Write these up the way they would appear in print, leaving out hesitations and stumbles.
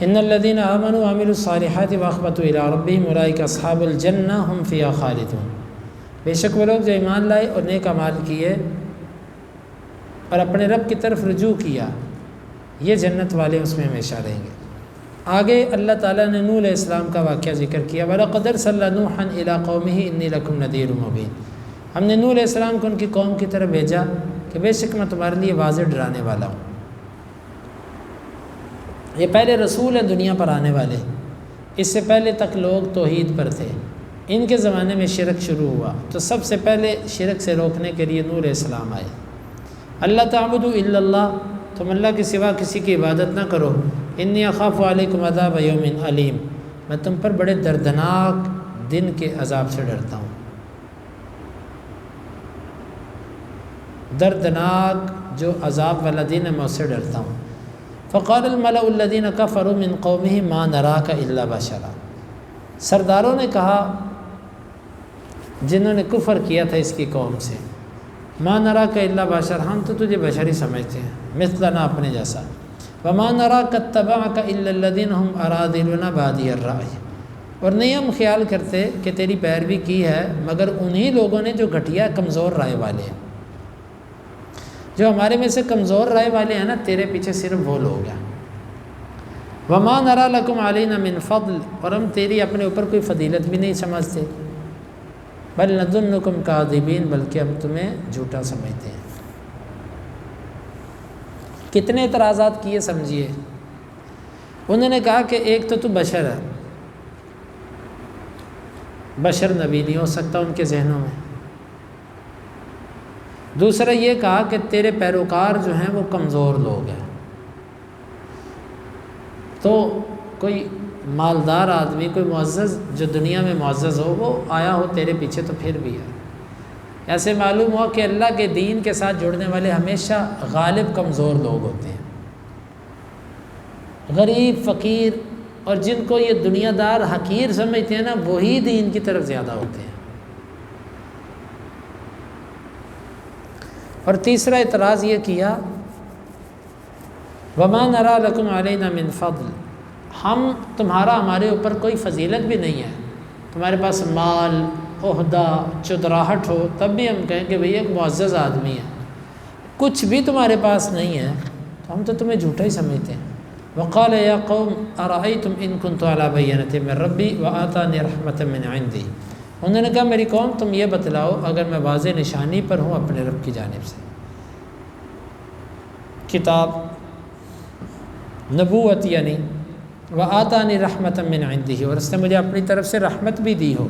ان الذین آمنوا وعملوا الصالحات واخبتوا الی ربہم اولئک اصحاب الجنہ ھم فیہا خالدون، بے شک وہ لوگ جو ایمان لائے اور نیک اعمال کیے اور اپنے رب کی طرف رجوع کیا، یہ جنت والے اس میں ہمیشہ رہیں گے۔ آگے اللہ تعالیٰ نے نوح علیہ السلام کا واقعہ ذکر کیا، وَلَقَدْ أَرْسَلْنَا نُوحًا إِلَىٰ قَوْمِهِ إِنِّي لَكُمْ نَذِيرٌ مُّبِينٌ، ہم نے نوح علیہ السلام کو ان کی قوم کی طرف بھیجا کہ بے شک میں تمہارے لیے واضح ڈرانے والا ہوں۔ یہ پہلے رسول ہیں دنیا پر آنے والے، اس سے پہلے تک لوگ توحید پر تھے، ان کے زمانے میں شرک شروع ہوا تو سب سے پہلے شرک سے روکنے کے لیے نوح علیہ السلام آئے۔ اللہ تعبدوا الا اللہ، تم اللہ کے سوا کسی کی عبادت نہ کرو، انی اخاف علیکم عذاب یوم علیم، میں تم پر بڑے دردناک دن کے عذاب سے ڈرتا ہوں۔ دردناک جو عذاب والا دن ہے میں اس سے ڈرتا ہوں۔ فقال الملأ الذین کفروا من قومہ ما نراک الا بشرا، سرداروں نے کہا جنہوں نے کفر کیا تھا اس کی قوم سے، ما نراک الا بشرا، ہم تو تجھے بشری سمجھتے ہیں، مثلنا اپنے جیسا، وما نراک اتبعک الا الذین هم اراذلنا بادی الرأی، اور نہیں ہم خیال کرتے کہ تیری پیروی کی ہے مگر انہی لوگوں نے جو گھٹیا کمزور رائے والے ہیں، جو ہمارے میں سے کمزور رائے والے ہیں نا، تیرے پیچھے صرف وہ لوگ ہیں۔ وما نرى لكم علينا من فضل، اور ہم تیری اپنے اوپر کوئی فضیلت بھی نہیں سمجھتے، بل نظنكم كاذبين، بلکہ ہم تمہیں جھوٹا سمجھتے ہیں۔ کتنے اعتراضات کیے سمجھیے۔ انہوں نے کہا کہ ایک تو بشر ہے، بشر نبی نہیں ہو سکتا ان کے ذہنوں میں۔ دوسرا یہ کہا کہ تیرے پیروکار جو ہیں وہ کمزور لوگ ہیں، تو کوئی مالدار آدمی، کوئی معزز جو دنیا میں معزز ہو، وہ آیا ہو تیرے پیچھے تو پھر بھی ہے۔ ایسے معلوم ہوا کہ اللہ کے دین کے ساتھ جڑنے والے ہمیشہ غالب کمزور لوگ ہوتے ہیں، غریب، فقیر، اور جن کو یہ دنیا دار حقیر سمجھتے ہیں نا، وہی دین کی طرف زیادہ ہوتے ہیں۔ اور تیسرا اعتراض یہ کیا، وما نرى لكم علينا من فضل، ہم تمہارا ہمارے اوپر کوئی فضیلت بھی نہیں ہے، تمہارے پاس مال، عہدہ، چودراہٹ ہو تب بھی ہم کہیں کہ بھئی ایک معزز آدمی ہے، کچھ بھی تمہارے پاس نہیں ہے تو ہم تو تمہیں جھوٹا ہی سمجھتے ہیں۔ وقال یا قوم ارأیتم ان كنت على بینۃ من ربی وآتانی رحمۃ من عندی، انہوں نے کہا میری قوم تم یہ بتلاؤ اگر میں واضح نشانی پر ہوں اپنے رب کی جانب سے، کتاب، نبوت یعنی، وآتانی رحمۃ من عندہ، اور اس نے مجھے اپنی طرف سے رحمت بھی دی ہو،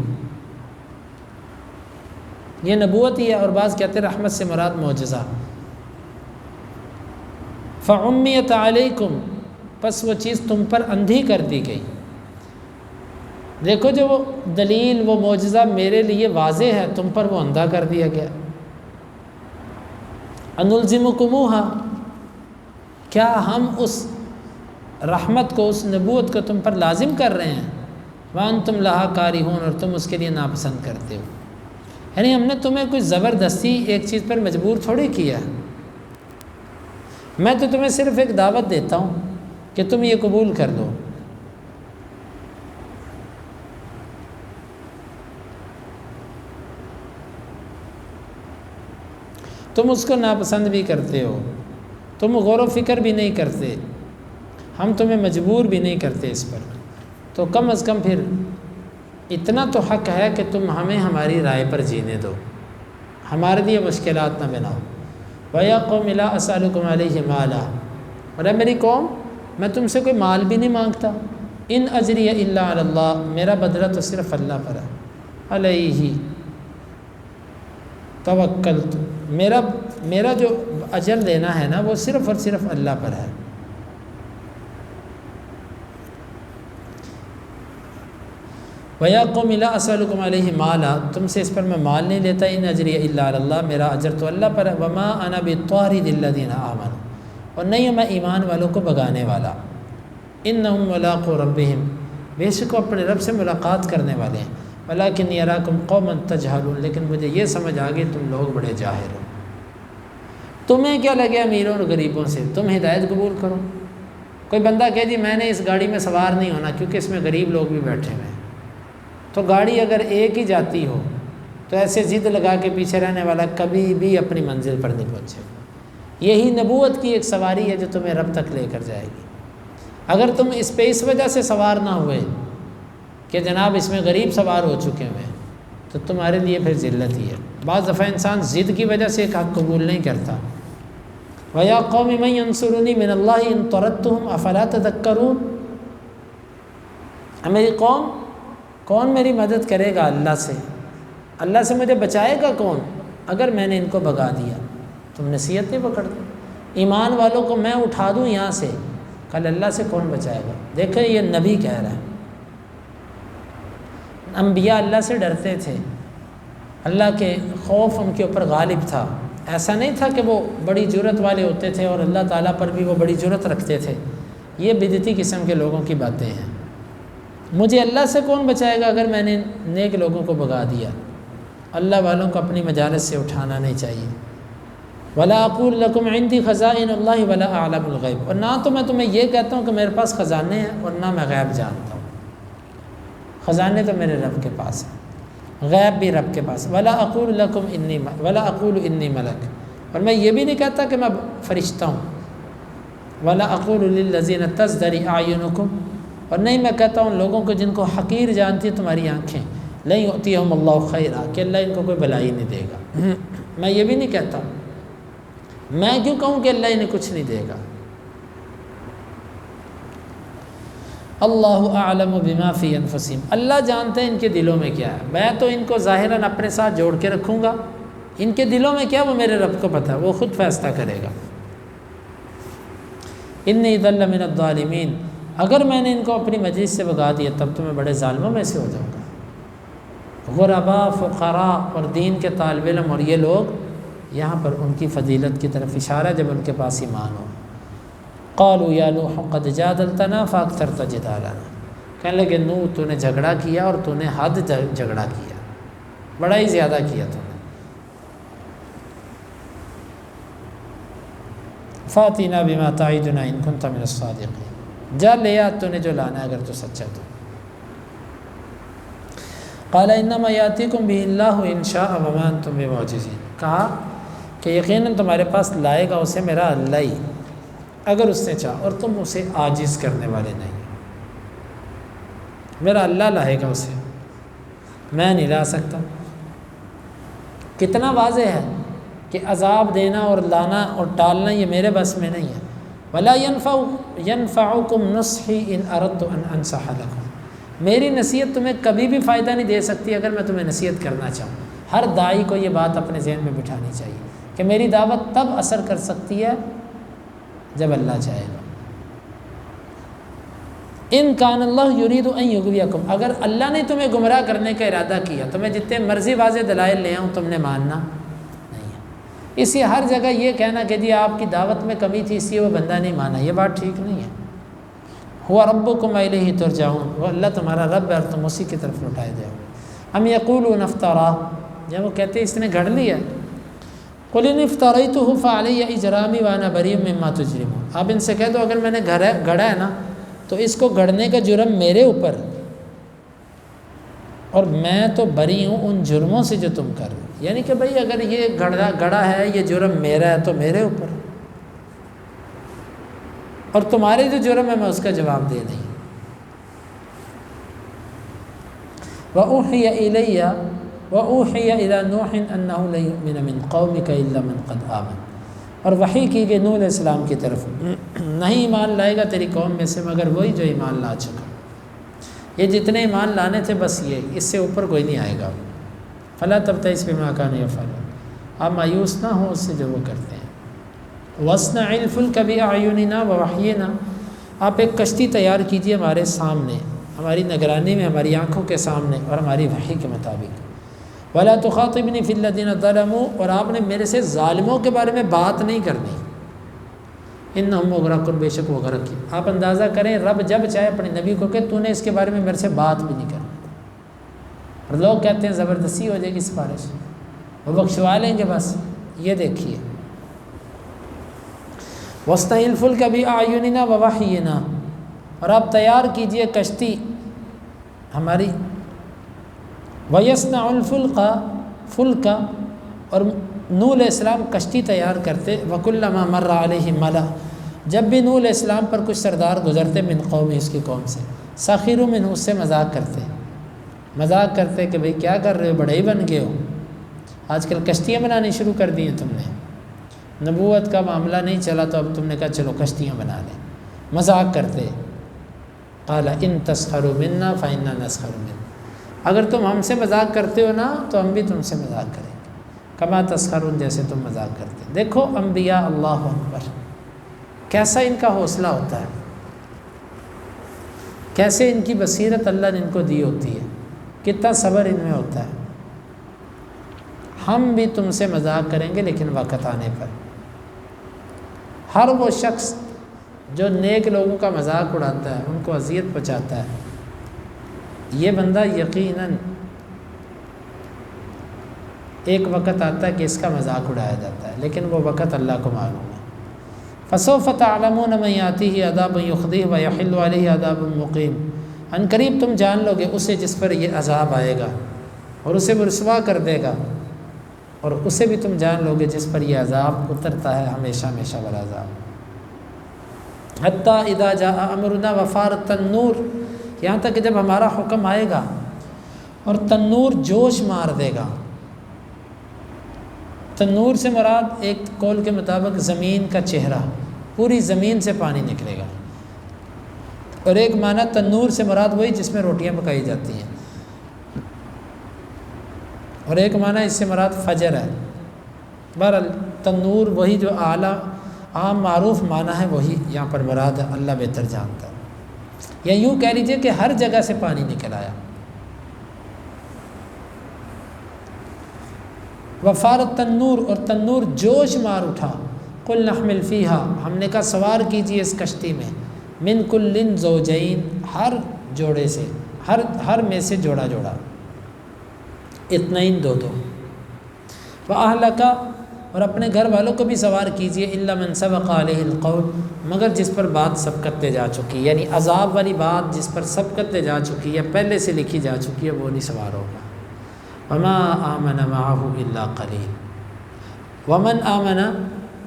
یہ نبوت ہی ہے، اور بعض کہتے ہیں رحمت سے مراد معجزہ۔ فعمیت علیکم، پس وہ چیز تم پر اندھی کر دی گئی۔ دیکھو جو وہ دلیل، وہ معجزہ میرے لیے واضح ہے، تم پر وہ اندھا کر دیا گیا۔ انلزمکموہا، کیا ہم اس رحمت کو، اس نبوت کو تم پر لازم کر رہے ہیں، وانتم لہا کارہون، اور تم اس کے لیے ناپسند کرتے ہو۔ یعنی ہم نے تمہیں کوئی زبردستی ایک چیز پر مجبور تھوڑی کیا، میں تو تمہیں صرف ایک دعوت دیتا ہوں کہ تم یہ قبول کر لو۔ تم اس کو ناپسند بھی کرتے ہو، تم غور و فکر بھی نہیں کرتے، ہم تمہیں مجبور بھی نہیں کرتے اس پر، تو کم از کم پھر اتنا تو حق ہے کہ تم ہمیں ہماری رائے پر جینے دو، ہمارے لیے مشکلات نہ بناؤ۔ وَيَا قَوْمِ لَا أَسْأَلُكُمْ عَلَيْهِ مَالًا، اور اے میری قوم میں تم سے کوئی مال بھی نہیں مانگتا، ان اجریہ الا علی اللہ، میرا بدلہ تو صرف اللہ پر ہے، علیہ توکلت، میرا جو اجر لینا ہے نا وہ صرف اور صرف اللہ پر ہے۔ وَيَا قَوْمِ لَا أَسْأَلُكُمْ عَلَيْهِ مَالًا، تم سے اس پر میں مال نہیں لیتا، ان اجریہ الا علی اللہ، میرا اجر تو اللہ پر ہے، وَمَا أَنَا بِطَارِدِ الَّذِينَ آمَنُوا، اور نہیں میں ایمان والوں کو بگانے والا، اِنَّهُمْ مُلَاقُو رَبِّهِمْ، بے شک وہ اپنے رب سے ملاقات کرنے والے ہیں، وَلَكِنِّي أَرَاكُمْ قَوْمًا تَجْهَلُونَ، لیکن مجھے یہ سمجھ آگے تم لوگ بڑے جاہل ہو۔ تمہیں کیا لگے امیروں اور غریبوں سے، تم ہدایت قبول کرو، کوئی بندہ کہے جی میں نے اس گاڑی میں سوار نہیں ہونا کیونکہ اس میں غریب لوگ بھی بیٹھے ہوئے ہیں، تو گاڑی اگر ایک ہی جاتی ہو تو ایسے ضد لگا کے پیچھے رہنے والا کبھی بھی اپنی منزل پر نہیں پہنچے گا۔ یہی نبوت کی ایک سواری ہے جو تمہیں رب تک لے کر جائے گی۔ اگر تم اس پہ اس وجہ سے سوار نہ ہوئے کہ جناب اس میں غریب سوار ہو چکے ہیں تو تمہارے لیے پھر ذلت ہی ہے۔ بعض دفعہ انسان ضد کی وجہ سے ایک حق قبول نہیں کرتا۔ وَيَا قَوْمِ مَن يَنصُرُنِي مِنَ اللَّهِ إِن طَرَدتُّهُمْ أَفَلَا تَذَكَّرُونَ، میری قوم کون میری مدد کرے گا اللہ سے، اللہ سے مجھے بچائے گا کون اگر میں نے ان کو بھگا دیا؟ تم نصیحت نہیں پکڑتے۔ ایمان والوں کو میں اٹھا دوں یہاں سے، کل اللہ سے کون بچائے گا؟ دیکھیں یہ نبی کہہ رہا ہے، انبیاء اللہ سے ڈرتے تھے، اللہ کے خوف ان کے اوپر غالب تھا۔ ایسا نہیں تھا کہ وہ بڑی جرت والے ہوتے تھے اور اللہ تعالیٰ پر بھی وہ بڑی جرت رکھتے تھے۔ یہ بدعتی قسم کے لوگوں کی باتیں ہیں۔ مجھے اللہ سے کون بچائے گا اگر میں نے نیک لوگوں کو بھگا دیا؟ اللہ والوں کو اپنی مجالس سے اٹھانا نہیں چاہیے۔ وَلَا أَقُولُ لَكُمْ عِنْدِي خَزَائِنُ اللَّهِ وَلَا أَعْلَمُ الْغَيْبَ، اور نہ تو میں تمہیں یہ کہتا ہوں کہ میرے پاس خزانے ہیں اور نہ میں غیب جانتا ہوں۔ خزانے تو میرے رب کے پاس ہیں، غیب بھی رب کے پاس۔ وَلَا أَقُولُ لَكُمْ إِنِّي وَلَا أَقُولُ إِنِّي مَلَكٌ، اور میں یہ بھی نہیں کہتا کہ میں فرشتہ ہوں۔ وَلَا أَقُولُ لِلَّذِينَ تَزْدَرِي أَعْيُنُكُمْ، اور نہیں میں کہتا ہوں لوگوں کو جن کو حقیر جانتی ہیں تمہاری آنکھیں، لَن يُؤْتِيَهُمُ اللَّهُ خَيْرًا، کہ اللہ ان کو کوئی بھلائی نہیں دے گا۔ میں یہ بھی نہیں کہتا، میں کیوں کہوں کہ اللہ انہیں کچھ نہیں دے گا؟ اللہ اعلم بما فی انفسہم، اللہ جانتے ہیں ان کے دلوں میں کیا ہے۔ میں تو ان کو ظاہراً اپنے ساتھ جوڑ کے رکھوں گا، ان کے دلوں میں کیا وہ میرے رب کو پتہ ہے، وہ خود فیصلہ کرے گا۔ انی اذا لمن الظالمین، اگر میں نے ان کو اپنی مجلس سے بھگا دیا تب تو میں بڑے ظالموں میں سے ہو جاؤں گا۔ غرباء، فقراء اور دین کے طالب علم، اور یہ لوگ یہاں پر ان کی فضیلت کی طرف اشارہ جب ان کے پاس ایمان ہو۔ قالوا یا نوح قد جادلتنا فاکثرت جدالنا، کہنے لگے نوح تو نے جھگڑا کیا اور تو نے حد جھگڑا کیا، بڑا ہی زیادہ کیا تو نے۔ فاتنا بما تعدنا ان كنت من الصادقین، جا لے آ تو نے جو لانا ہے اگر تو سچا تو۔ قال انما یاتیکم به اللہ ان شاء وما انتم بمعجزین، کہا کہ یقیناً تمہارے پاس لائے گا اسے میرا اللہ ہی اگر اس نے چاہا، اور تم اسے عاجز کرنے والے نہیں، میرا اللہ لائے گا اسے، میں نہیں لا سکتا۔ کتنا واضح ہے کہ عذاب دینا اور لانا اور ٹالنا یہ میرے بس میں نہیں ہے۔ ولا ينفعكم نصحي ان اردت ان انصح لكم، میری نصیحت تمہیں کبھی بھی فائدہ نہیں دے سکتی اگر میں تمہیں نصیحت کرنا چاہوں۔ ہر داعی کو یہ بات اپنے ذہن میں بٹھانی چاہیے کہ میری دعوت تب اثر کر سکتی ہے جب اللہ چاہے گا۔ ان کان اللہ یرید ان یغویکم، اگر اللہ نے تمہیں گمراہ کرنے کا ارادہ کیا تو میں جتنے مرضی واضح دلائل لے آؤں تم نے ماننا نہیں ہے۔ اسی ہر جگہ یہ کہنا کہ جی آپ کی دعوت میں کمی تھی اس لیے وہ بندہ نہیں مانا، یہ بات ٹھیک نہیں ہے۔ ہوا ربکم الیہ ترجعون، وہ اللہ تمہارا رب ہے اور تم اسی کی طرف لوٹائے جاؤ۔ ہم یقولون افترا، جب وہ کہتے ہیں اس نے گھڑ لیا، قل ان افتریتہ فعلی اجرامی وانا بریء مما تجرمون، آپ ان سے کہہ دو اگر میں نے گھڑا ہے نا تو اس کو گھڑنے کا جرم میرے اوپر، اور میں تو بری ہوں ان جرموں سے جو تم کر رہے ہو۔ یعنی کہ بھئی اگر یہ گھڑا ہے، یہ جرم میرا ہے تو میرے اوپر، اور تمہارے جو جرم ہے میں اس کا جواب دے نہیں۔ وَأُوحِيَ إِلَيَّ وَأُوحِيَ إِلَى نُوحٍ أَنَّهُ لَن يُؤْمِنَ مِن قَوْمِكَ إِلَّا مَن قَدْ آمَنَ، اور وحی کی گئی نوح علیہ السلام کی طرف، نہیں ایمان لائے گا تیری قوم میں سے مگر وہی جو ایمان لا چکا۔ یہ جتنے ایمان لانے تھے بس یہ، اس سے اوپر کوئی نہیں آئے گا۔ فَلَا تَبْتَئِسْ بِمَا كَانُوا يَفْعَلُونَ، آپ مایوس نہ ہوں اس سے جو وہ کرتے ہیں۔ وَاصْنَعِ الْفُلْكَ بِأَعْيُنِنَا وَوَحْيِنَا، آپ ایک کشتی تیار کیجئے ہمارے سامنے، ہماری نگرانی میں، ہماری آنکھوں کے سامنے اور ہماری وحی کے مطابق۔ وَلَا تُخَاطِبْنِي فِي الَّذِينَ ظَلَمُوا، اور آپ نے میرے سے ظالموں کے بارے میں بات نہیں کرنی۔ اِنَّهُمْ مُغْرَقُونَ، بے شک وہ غرق کی۔ آپ اندازہ کریں رب جب چاہے اپنے نبی کو کہ تو نے اس کے بارے میں میرے سے بات بھی نہیں کرنی، اور لوگ کہتے ہیں زبردستی ہو جائے گی سفارش، وہ بخشوا لیں گے بس۔ یہ دیکھیے وَاسْتَعِنْ الْفُلْكَ بِأَعْيُنِنَا وَوَحْيِنَا، اور آپ تیار کیجئے کشتی ہماری، وَيَصْنَعُ الْفُلْكَ فُلْكَ، اور نوح علیہ السلام کشتی تیار کرتے، وَكُلَّمَا مَرَّ عَلَيْهِ مَلَأٌ، جب بھی نوح علیہ السلام پر کچھ سردار گزرتے من قومی، اس کی قوم سے، سخروا منہ، اس سے مذاق کرتے کہ بھئی کیا کر رہے ہو، بڑے ہی بن گئے ہو، آج کل کشتیاں بنانی شروع کر دی ہیں تم نے، نبوت کا معاملہ نہیں چلا تو اب تم نے کہا چلو کشتیاں بنا لیں، مذاق کرتے۔ قال ان تسخروا منا فإنا نسخر منکم، اگر تم ہم سے مذاق کرتے ہو نا تو ہم بھی تم سے مذاق کریں گے، کما تسخرون، جیسے تم مذاق کرتے۔ دیکھو انبیاء، اللہ اکبر، کیسا ان کا حوصلہ ہوتا ہے، کیسے ان کی بصیرت اللہ نے ان کو دی ہوتی ہے، کتنا صبر ان میں ہوتا ہے۔ ہم بھی تم سے مذاق کریں گے لیکن وقت آنے پر۔ ہر وہ شخص جو نیک لوگوں کا مذاق اڑاتا ہے، ان کو اذیت پہنچاتا ہے، یہ بندہ یقیناً ایک وقت آتا ہے کہ اس کا مذاق اڑایا جاتا ہے، لیکن وہ وقت اللہ کو معلوم ہے۔ فَسَوْفَ تَعْلَمُونَ مَن يَأْتِيهِ عَذَابٌ يُخْزِيهِ وَيَحِلُّ عَلَيْهِ عَذَابٌ مُقِيمٌ، ان قریب تم جان لو گے اسے جس پر یہ عذاب آئے گا اور اسے رسوا کر دے گا، اور اسے بھی تم جان لو گے جس پر یہ عذاب اترتا ہے، ہمیشہ ہمیشہ والا عذاب۔ حتیٰ اذا جاء امرنا وفارت التنور، یہاں تک کہ جب ہمارا حکم آئے گا اور تنور جوش مار دے گا۔ تنور سے مراد ایک قول کے مطابق زمین کا چہرہ، پوری زمین سے پانی نکلے گا، اور ایک معنی تنور سے مراد وہی جس میں روٹیاں پکائی جاتی ہیں، اور ایک معنی اس سے مراد فجر ہے۔ بہرحال تنور وہی جو اعلیٰ عام معروف معنی ہے وہی یہاں پر مراد ہے، اللہ بہتر جانتا ہے۔ یا یوں کہہ لیجئے کہ ہر جگہ سے پانی نکل آیا۔ وفارت تنور، اور تنور جوش مار اٹھا۔ قل نحمل فیہا، ہم نے کہا سوار کیجئے اس کشتی میں، من کل زوجین، ہر جوڑے سے، ہر میں سے جوڑا جوڑا، اثنین، دو دو، وَأَهْلَكَ، اور اپنے گھر والوں کو بھی سوار کیجئے، إِلَّا مَنْ سَبَقَ عَلَيْهِ الْقَوْلُ، مگر جس پر بات سبقت لے جا چکی، یعنی عذاب والی بات جس پر سبقت لے جا چکی یا پہلے سے لکھی جا چکی ہے وہ نہیں سوار ہوگا۔ وَمَا آمَنَ مَعَهُ إِلَّا قَلِيلٌ، وَمَنْ آمَنَ،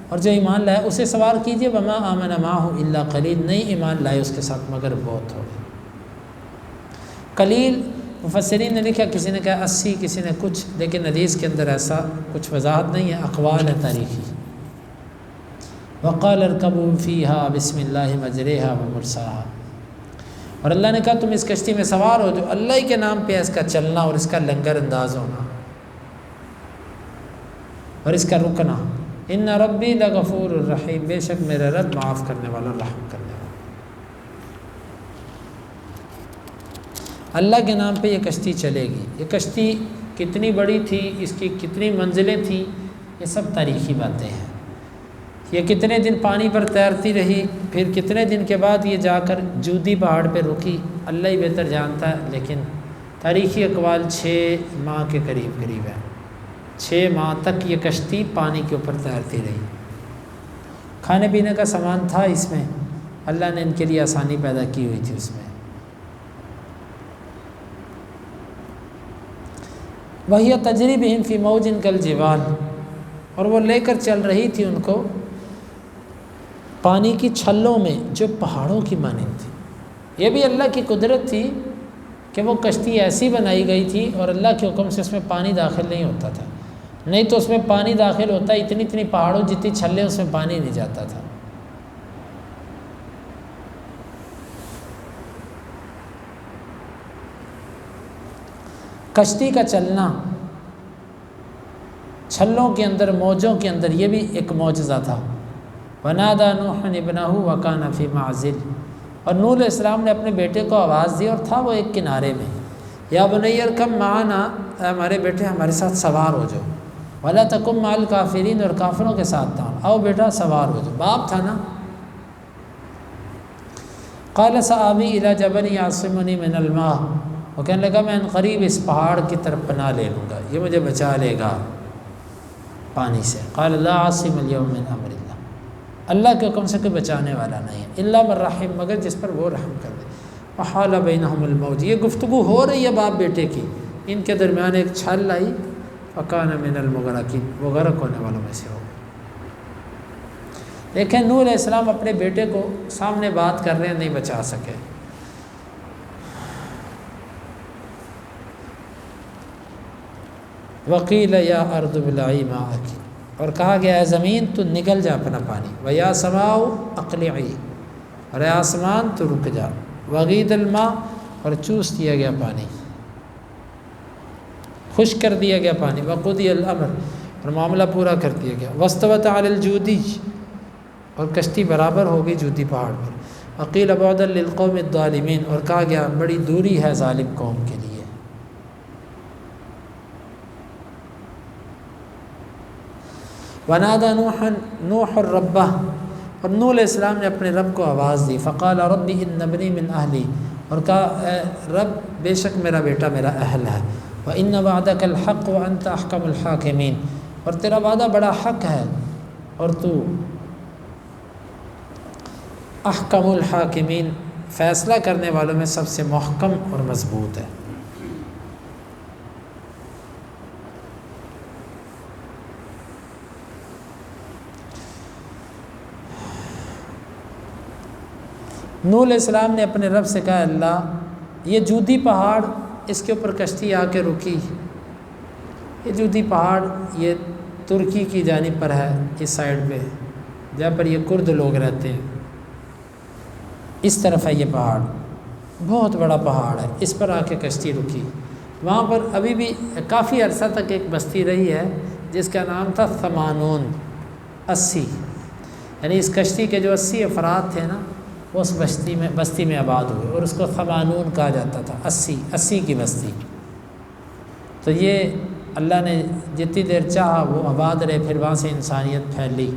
اور جو ایمان لائے اسے سوار کیجئے، وَمَا آمَنَ مَعَهُ إِلَّا قَلِيلٌ، نہیں ایمان لائے اس کے ساتھ مگر بہت تھوڑے۔ قلیل مفسرین نے لکھا، کسی نے کہا 80، کسی نے کچھ، لیکن حدیث کے اندر ایسا کچھ وضاحت نہیں ہے، اقوال ہے تاریخی۔ وقال ارکبوا فیہا بسم اللہ مجریہا ومرساہا، اور اللہ نے کہا تم اس کشتی میں سوار ہو جو اللہ ہی کے نام پہ ہے اس کا چلنا اور اس کا لنگر انداز ہونا اور اس کا رکنا۔ ان ربی لغفور الرحیم، بے شک میرا رب معاف کرنے والا، رحم کرنے والا۔ اللہ کے نام پہ یہ کشتی چلے گی۔ یہ کشتی کتنی بڑی تھی، اس کی کتنی منزلیں تھیں، یہ سب تاریخی باتیں ہیں۔ یہ کتنے دن پانی پر تیرتی رہی، پھر کتنے دن کے بعد یہ جا کر جودی پہاڑ پہ رکی، اللہ ہی بہتر جانتا ہے، لیکن تاریخی اقوال 6 ماہ کے قریب ہے۔ 6 ماہ تک یہ کشتی پانی کے اوپر تیرتی رہی۔ کھانے پینے کا سامان تھا اس میں، اللہ نے ان کے لیے آسانی پیدا کی ہوئی تھی اس میں۔ وہی تجری بہم فی موج کالجبال، اور وہ لے کر چل رہی تھی ان کو پانی کی چھلوں میں جو پہاڑوں کی مانند تھی۔ یہ بھی اللہ کی قدرت تھی کہ وہ کشتی ایسی بنائی گئی تھی اور اللہ کے حکم سے اس میں پانی داخل نہیں ہوتا تھا، نہیں تو اس میں پانی داخل ہوتا، اتنی پہاڑوں جتنی چھلیں اس میں پانی نہیں جاتا تھا۔ کشتی کا چلنا چھلوں کے اندر، موجوں کے اندر، یہ بھی ایک معجزہ تھا۔ وَنَادَى نُوحٌ ابْنَهُ وَكَانَ فِي مَعْزِلٍ، اور نوح علیہ السلام نے اپنے بیٹے کو آواز دی اور تھا وہ ایک کنارے میں۔ یا بنی ارکب معنا، اے ہمارے بیٹے ہمارے ساتھ سوار ہو جاؤ، وَلَا تَكُن مَعَ الْكَافِرِينَ، اور کافروں کے ساتھ تھا، آؤ بیٹا سوار ہو جاؤ، باپ تھا نا۔ قَالَ سَآوِي إِلَى جَبَلٍ يَعْصِمُنِي مِنَ الْمَاءِ، وہ کہنے لگا میں ان قریب اس پہاڑ کی طرف پناہ لے لوں گا، یہ مجھے بچا لے گا پانی سے۔ قال لا عاصم اليوم من امر اللہ، اللہ کے حکم سے کوئی بچانے والا نہیں ہے، الا من رحم، مگر جس پر وہ رحم کر دے۔ وحال بینہم الموج، یہ گفتگو ہو رہی ہے باپ بیٹے کی، ان کے درمیان ایک چھل آئی، فکان من المغرقین، وہ غرق ہونے والوں میں سے ہو گئے۔ دیکھیں نوح علیہ السلام اپنے بیٹے کو سامنے بات کر رہے ہیں، نہیں بچا سکے۔ وقیل یا ارض ابلعی ماءک، اور کہا گیا ہے زمین تو نگل جا اپنا پانی، ویا سماء اقلعی، اور اے آسمان تو رک جا، وغید الماء، اور چوس دیا گیا پانی، خشک کر دیا گیا پانی، وقضی الامر، اور معاملہ پورا کر دیا گیا، واستوت علی الجودی، اور کشتی برابر ہوگی جودی پہاڑ پر، وقیل بعدا للقوم الظالمین، اور کہا گیا بڑی دوری ہے ظالم قوم کے لیے۔ ونادى نوح ربہ، اور نوح علیہ السلام نے اپنے رب کو آواز دی، فقال رب ان ابنی من اہلی، اور کہا اے رب بے شک میرا بیٹا میرا اہل ہے، وان وعدک الحق وانت احکم الحاکمین، اور تیرا وعدہ بڑا حق ہے اور تو احکم الحاکمین، فیصلہ کرنے والوں میں سب سے محکم اور مضبوط ہے۔ نوح علیہ السلام نے اپنے رب سے کہا اللہ یہ جودی پہاڑ، اس کے اوپر کشتی آ کے رکی، یہ جودی پہاڑ یہ ترکی کی جانب پر ہے، اس سائڈ پہ جہاں پر یہ کرد لوگ رہتے ہیں، اس طرف ہے یہ پہاڑ، بہت بڑا پہاڑ ہے، اس پر آ کے کشتی رکی۔ وہاں پر ابھی بھی کافی عرصہ تک ایک بستی رہی ہے جس کا نام تھا ثمانون، 80، یعنی اس کشتی کے جو 80 افراد تھے نا وہ اس بستی میں آباد ہوئے، اور اس کو ثمانون کہا جاتا تھا، 80 کی بستی۔ تو یہ اللہ نے جتنی دیر چاہا وہ آباد رہے، پھر وہاں سے انسانیت پھیلی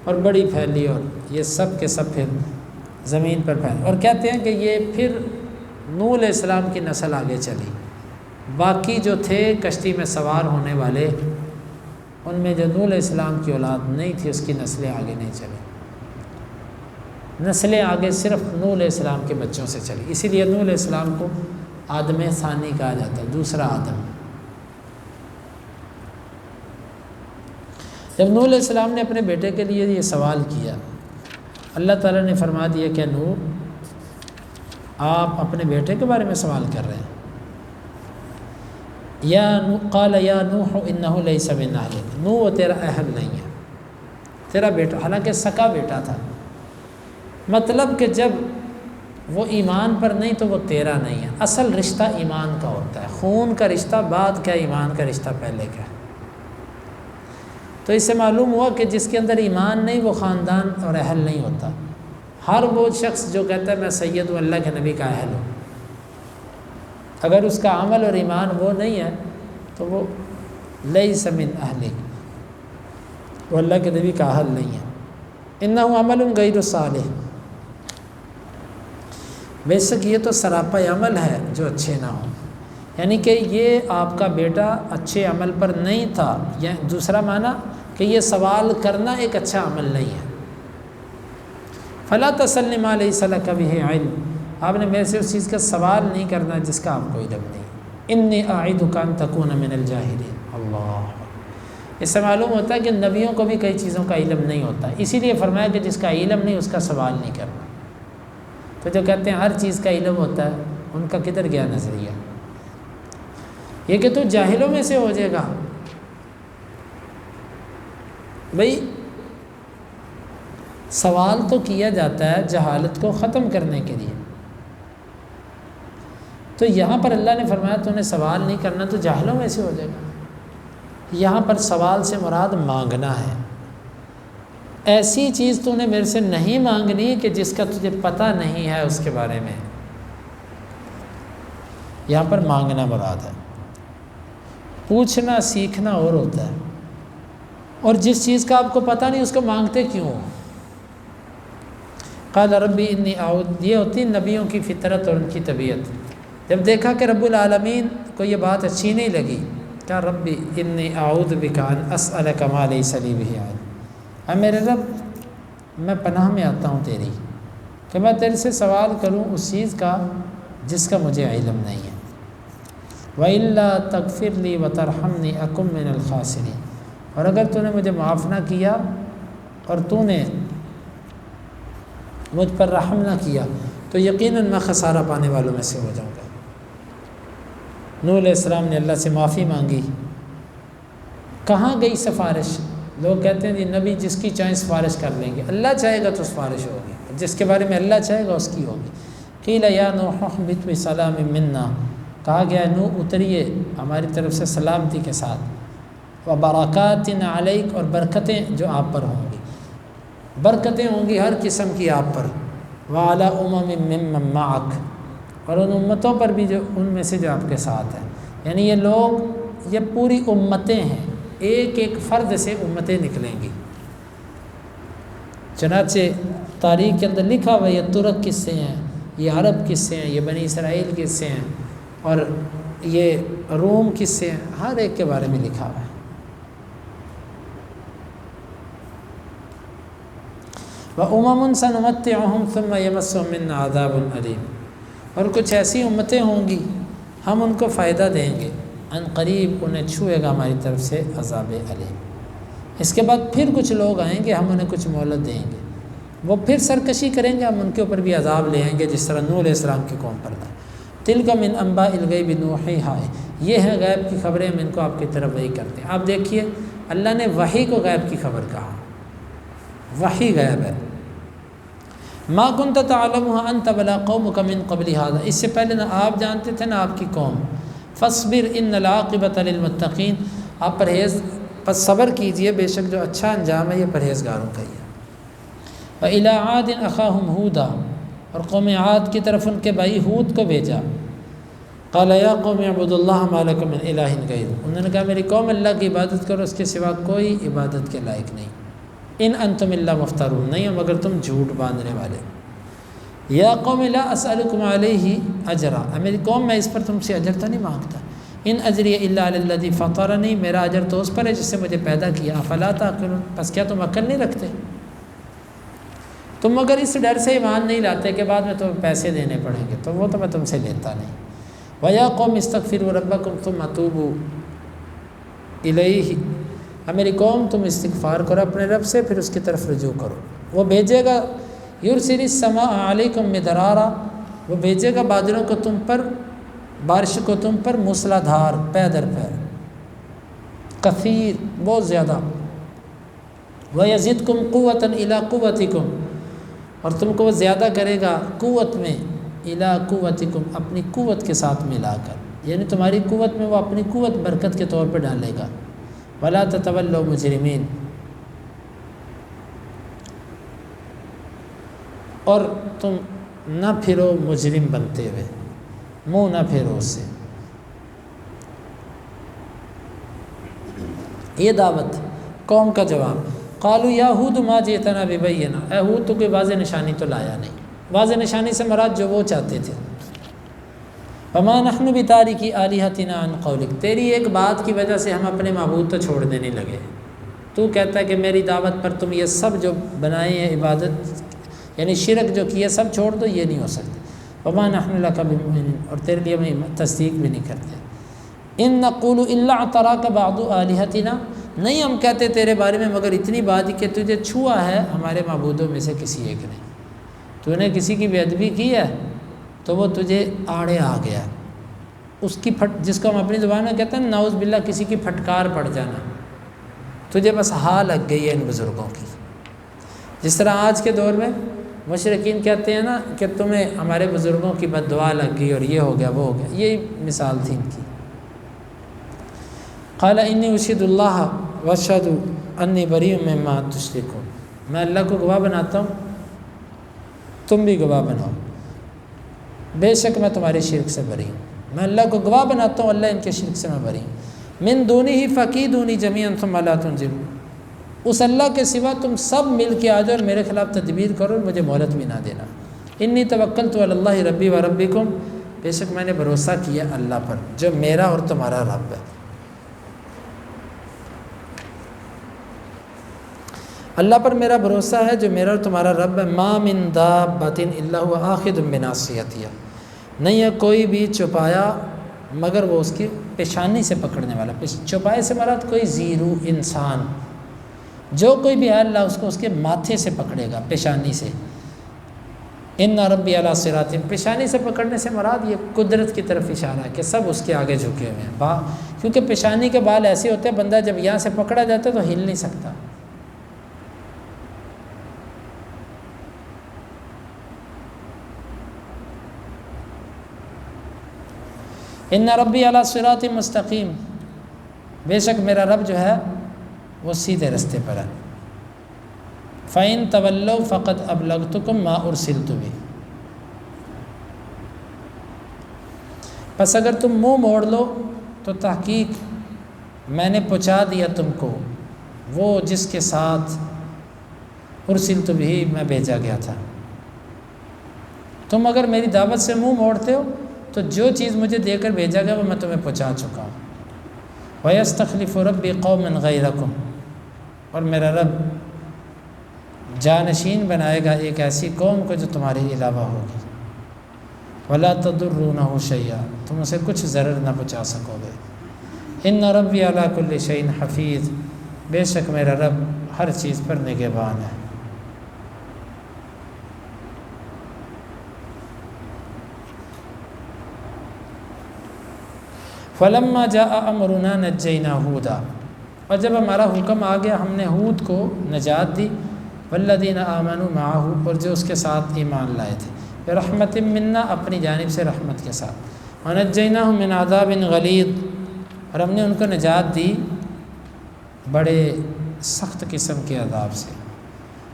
اور بڑی پھیلی، اور یہ سب کے سب پھر زمین پر پھیل، اور کہتے ہیں کہ یہ پھر نوح علیہ السلام کی نسل آگے چلی، باقی جو تھے کشتی میں سوار ہونے والے ان میں جو نوح علیہ السلام کی اولاد نہیں تھی اس کی نسلیں آگے نہیں چلی، نسلیں آگے صرف نوح علیہ السلام کے بچوں سے چلی، اسی لیے نوح علیہ السلام کو آدم ثانی کہا جاتا ہے، دوسرا آدم۔ جب نوح علیہ السلام نے اپنے بیٹے کے لیے یہ سوال کیا، اللہ تعالیٰ نے فرما دیا کہ نوح آپ اپنے بیٹے کے بارے میں سوال کر رہے ہیں، قال یا نوح انہ لیس من اہلک، نوح وہ تیرا اہل نہیں ہے، تیرا بیٹا، حالانکہ سکا بیٹا تھا، مطلب کہ جب وہ ایمان پر نہیں تو وہ تیرا نہیں ہے، اصل رشتہ ایمان کا ہوتا ہے، خون کا رشتہ بعد کا، ایمان کا رشتہ پہلے کا۔ تو اس سے معلوم ہوا کہ جس کے اندر ایمان نہیں وہ خاندان اور اہل نہیں ہوتا۔ ہر وہ شخص جو کہتا ہے میں سید ہوں، اللہ کے نبی کا اہل ہوں، اگر اس کا عمل اور ایمان وہ نہیں ہے تو وہ لیس من اہلک، وہ اللہ کے نبی کا اہل نہیں ہے۔ انہ عمل غیر صالح، بے شک یہ تو سراپا عمل ہے جو اچھے نہ ہوں، یعنی کہ یہ آپ کا بیٹا اچھے عمل پر نہیں تھا، یا دوسرا معنی کہ یہ سوال کرنا ایک اچھا عمل نہیں ہے۔ فلا تسألنی ما لیس لک بہ علم، آپ نے میرے سے اس چیز کا سوال نہیں کرنا جس کا آپ کو علم نہیں۔ انی اعدک ان تکون من الجاہلین، اللہ، اس سے معلوم ہوتا ہے کہ نبیوں کو بھی کئی چیزوں کا علم نہیں ہوتا، اسی لیے فرمایا کہ جس کا علم نہیں اس کا سوال نہیں کرنا۔ تو جو کہتے ہیں ہر چیز کا علم ہوتا ہے ان کا کدھر گیا نظریہ؟ یہ کہ تو جاہلوں میں سے ہو جائے گا، بھئی سوال تو کیا جاتا ہے جہالت کو ختم کرنے کے لیے، تو یہاں پر اللہ نے فرمایا تو انہیں سوال نہیں کرنا تو جاہلوں میں سے ہو جائے گا۔ یہاں پر سوال سے مراد مانگنا ہے، ایسی چیز تو نے میرے سے نہیں مانگنی کہ جس کا تجھے پتہ نہیں ہے اس کے بارے میں، یہاں پر مانگنا مراد ہے۔ پوچھنا سیکھنا اور ہوتا ہے، اور جس چیز کا آپ کو پتہ نہیں اس کو مانگتے کیوں؟ قال ربی انی اعوذ، یہ ہوتی نبیوں کی فطرت اور ان کی طبیعت۔ جب دیکھا کہ رب العالمین کو یہ بات اچھی نہیں لگی، کہا ربی انی اعوذ بک ان اسألک ما لیس لی بہ علم، اے میرے رب میں پناہ میں آتا ہوں تیری کہ میں تیرے سے سوال کروں اس چیز کا جس کا مجھے علم نہیں ہے۔ وَإِلَّا تَغْفِرْ لِي وَتَرْحَمْنِي أَكُن مِّنَ الْخَاسِرِينَ، اور اگر تو نے مجھے معاف نہ کیا اور تو نے مجھ پر رحم نہ کیا تو یقیناً میں خسارہ پانے والوں میں سے ہو جاؤں گا۔ نوح علیہ السلام نے اللہ سے معافی مانگی۔ کہاں گئی سفارش؟ لوگ کہتے ہیں جی نبی جس کی چاہیں سفارش کر لیں گے، اللہ چاہے گا تو سفارش ہوگی، جس کے بارے میں اللہ چاہے گا اس کی ہوگی۔ قیل یا نوح اہبط بسلام منا، کہا گیا نوح اتریے ہماری طرف سے سلامتی کے ساتھ، وبرکات علیک، اور برکتیں جو آپ پر ہوں گی، برکتیں ہوں گی ہر قسم کی آپ پر، وعلی امم ممن معک، اور ان امتوں پر بھی جو ان میں سے جو آپ کے ساتھ ہیں۔ یعنی یہ لوگ، یہ پوری امتیں ہیں، ایک ایک فرد سے امتیں نکلیں گی۔ چنانچہ تاریخ کے اندر لکھا ہوا یہ ترک کس سے ہیں، یہ عرب کس سے ہیں، یہ بنی اسرائیل کس سے ہیں، اور یہ روم کس سے ہیں، ہر ایک کے بارے میں لکھا ہوا ہے۔ وَأُمَمٌ سَنُمَتِّعُهُمْ ثُمَّ يَمَسُّهُم مِّنَّا عَذَابٌ أَلِيمٌ، اور کچھ ایسی امتیں ہوں گی ہم ان کو فائدہ دیں گے، ان قریب انہیں چھوئے گا ہماری طرف سے عذاب علیم۔ اس کے بعد پھر کچھ لوگ آئیں گے، ہم انہیں کچھ مہلت دیں گے، وہ پھر سرکشی کریں گے، ہم ان کے اوپر بھی عذاب لے آئیں گے جس طرح نوح علیہ السلام کی قوم پر تھا۔ تلک من انباء الغیب نوحیھا، یہ ہے غیب کی خبریں ہم ان کو آپ کی طرف وحی کرتے ہیں۔ آپ دیکھیے اللہ نے وحی کو غیب کی خبر کہا، وحی غیب ہے۔ ما کنت تعلمها انت ولا قومك من قبل هذا، اس سے پہلے نہ آپ جانتے تھے نہ آپ کی قوم۔ فاصبر ان العاقبۃ للمتقین، آپ پس صبر کیجئے، بے شک جو اچھا انجام ہے یہ پرہیزگاروں کا ہی ہے۔ وَإِلَىٰ عَادٍ أَخَاهُمْ هُودًا، اور قوم عاد کی طرف ان کے بھائی ہود کو بھیجا۔ قَالَ يَا قَوْمِ اعْبُدُوا اللَّهَ مَا لَكُم مِّنْ إِلَٰهٍ غَيْرُهُ، انہوں نے کہا میری قوم اللہ کی عبادت کرو، اس کے سوا کوئی عبادت کے لائق نہیں۔ ان انتم الا مفترون، نہیں ہو مگر تم جھوٹ باندھنے والے۔ یا قوم لا اسألکم علیہ اجرا، میری قوم میں اس پر تم سے اجر تو نہیں مانگتا۔ ان اجری الا علی الذی فطرنی، میرا اجر تو اس پر ہے جس سے مجھے پیدا کیا۔ افلا تعقلون، پس کیا تم عقل نہیں رکھتے؟ تم اگر اس ڈر سے ایمان نہیں لاتے کہ بعد میں تمہیں پیسے دینے پڑیں گے تو وہ تو میں تم سے لیتا نہیں۔ وَيَا قَوْمِ اسْتَغْفِرُوا رَبَّكُمْ ثُمَّ تُوبُوا إِلَيْهِ، میری قوم تم استغفار کرو اپنے رب سے پھر اس کی طرف رجوع کرو۔ وہ بھیجے گا یرسل السماء علیکم مدرارا، وہ بھیجے گا بادلوں کو تم پر، بارش کو تم پر موسلا دھار، پے در پے، کثیر بہت زیادہ۔ وَيَزِدْكُمْ قُوَّةً إِلَىٰ قُوَّتِكُمْ، اور تم کو وہ زیادہ کرے گا قوت میں، إِلَىٰ قُوَّتِكُمْ اپنی قوت کے ساتھ ملا کر، یعنی تمہاری قوت میں وہ اپنی قوت برکت کے طور پہ ڈالے گا۔ وَلَا تَتَوَلَّوْا مُجْرِمِينَ، اور تم نہ پھرو مجرم بنتے ہوئے، منہ نہ پھیرو اس سے۔ یہ دعوت، قوم کا جواب۔ قالوا یا ہود ما جئتنا ببینہ، اے ہود تو کوئی واضح نشانی تو لایا نہیں۔ واضح نشانی سے مراد جو وہ چاہتے تھے۔ وما نحن بتارکی آلہتنا عن قولک، تیری ایک بات کی وجہ سے ہم اپنے معبود تو چھوڑ دینے لگے۔ تو کہتا ہے کہ میری دعوت پر تم یہ سب جو بنائے ہیں عبادت، یعنی شرک جو کیا سب چھوڑ دو، یہ نہیں ہو سکتے۔ وما نحن لک بمؤمنین، اور تیرے لیے ہم تصدیق بھی نہیں کرتے۔ ان نقول الا اعتراک بعض آلہتنا، نہیں ہم کہتے تیرے بارے میں مگر اتنی بات ہی کہ تجھے چھوا ہے ہمارے معبودوں میں سے کسی ایک نے، تو نے کسی کی بے ادبی کی ہے تو وہ تجھے آڑے آ گیا، اس کی جس کو ہم اپنی زبان میں کہتے ہیں نعوذ باللہ کسی کی پھٹکار پڑ جانا، تجھے بس ہا لگ گئی ہے ان بزرگوں کی۔ جس طرح آج کے دور میں مشرکین کہتے ہیں نا کہ تمہیں ہمارے بزرگوں کی بد دعا لگ گئی اور یہ ہو گیا وہ ہو گیا، یہی مثال تھی ان کی۔ قال انی اشہد اللہ واشہد انی بریء مما تشرکون، میں اللہ کو گواہ بناتا ہوں تم بھی گواہ بناؤ، بے شک میں تمہاری شرک سے بری ہوں۔ میں اللہ کو گواہ بناتا ہوں اللہ ان کے شرک سے میں بری ہوں۔ من دونہ فکیدونی جمیعا ثم لا تنظرون، اس اللہ کے سوا تم سب مل کے آ جاؤ اور میرے خلاف تدبیر کرو اور مجھے مہلت بھی نہ دینا۔ انی توکلت علی اللہ ربی و ربکم، بے شک میں نے بھروسہ کیا اللہ پر جو میرا اور تمہارا رب ہے۔ اللہ پر میرا بھروسہ ہے جو میرا اور تمہارا رب ہے، ما من دابۃ الا هو آخذ بناصیتها، نہیں ہے کوئی بھی چوپایا مگر وہ اس کی پیشانی سے پکڑنے والا۔ چوپائے سے مراد کوئی زیرو انسان، جو کوئی بھی ہے اللہ اس کو اس کے ماتھے سے پکڑے گا، پیشانی سے۔ ان ربی علی صراط، پیشانی سے پکڑنے سے مراد یہ قدرت کی طرف اشارہ ہے کہ سب اس کے آگے جھکے ہوئے ہیں، کیونکہ پیشانی کے بال ایسے ہوتے ہیں بندہ جب یہاں سے پکڑا جاتا ہے تو ہل نہیں سکتا۔ ان ربی علی صراط مستقیم، بے شک میرا رب جو ہے وہ سیدھے رستے پر ہے۔ فَإِن تَوَلَّوْا فَقَدْ أَبْلَغْتُكُمْ مَا أُرْسِلْتُ بِهِ، پس اگر تم منہ موڑ لو تو تحقیق میں نے پہنچا دیا تم کو وہ جس کے ساتھ ارسلت بھی میں بھیجا گیا تھا۔ تم اگر میری دعوت سے منہ موڑتے ہو تو جو چیز مجھے دے کر بھیجا گیا وہ میں تمہیں پہنچا چکا ہوں۔ وَيَسْتَخْلِفُ رَبِّي قَوْمًا غَيْرَكُمْ، اور میرا رب جانشین بنائے گا ایک ایسی قوم کو جو تمہارے علاوہ ہوگی۔ وَلَا تَضُرُّونَهُ شَيْئًا، تم اسے کچھ ضرر نہ پہنچا سکو گے۔ إِنَّ رَبِّي عَلَىٰ كُلِّ شَيْءٍ حَفِيظٌ، بے شک میرا رب ہر چیز پر نگہبان ہے۔ فَلَمَّا جَاءَ أَمْرُنَا نَجَّيْنَا هُودًا، اور جب ہمارا حکم آ گیا ہم نے ہود کو نجات دی، وَالَّذِينَ آمَنُوا مَعَهُ، اور جو اس کے ساتھ ایمان لائے تھے، بِرَحْمَةٍ مِّنَّا، اپنی جانب سے رحمت کے ساتھ، وَنَجَّيْنَاهُم مِّنْ عَذَابٍ غَلِيظٍ، اور ہم نے ان کو نجات دی بڑے سخت قسم کے عذاب سے۔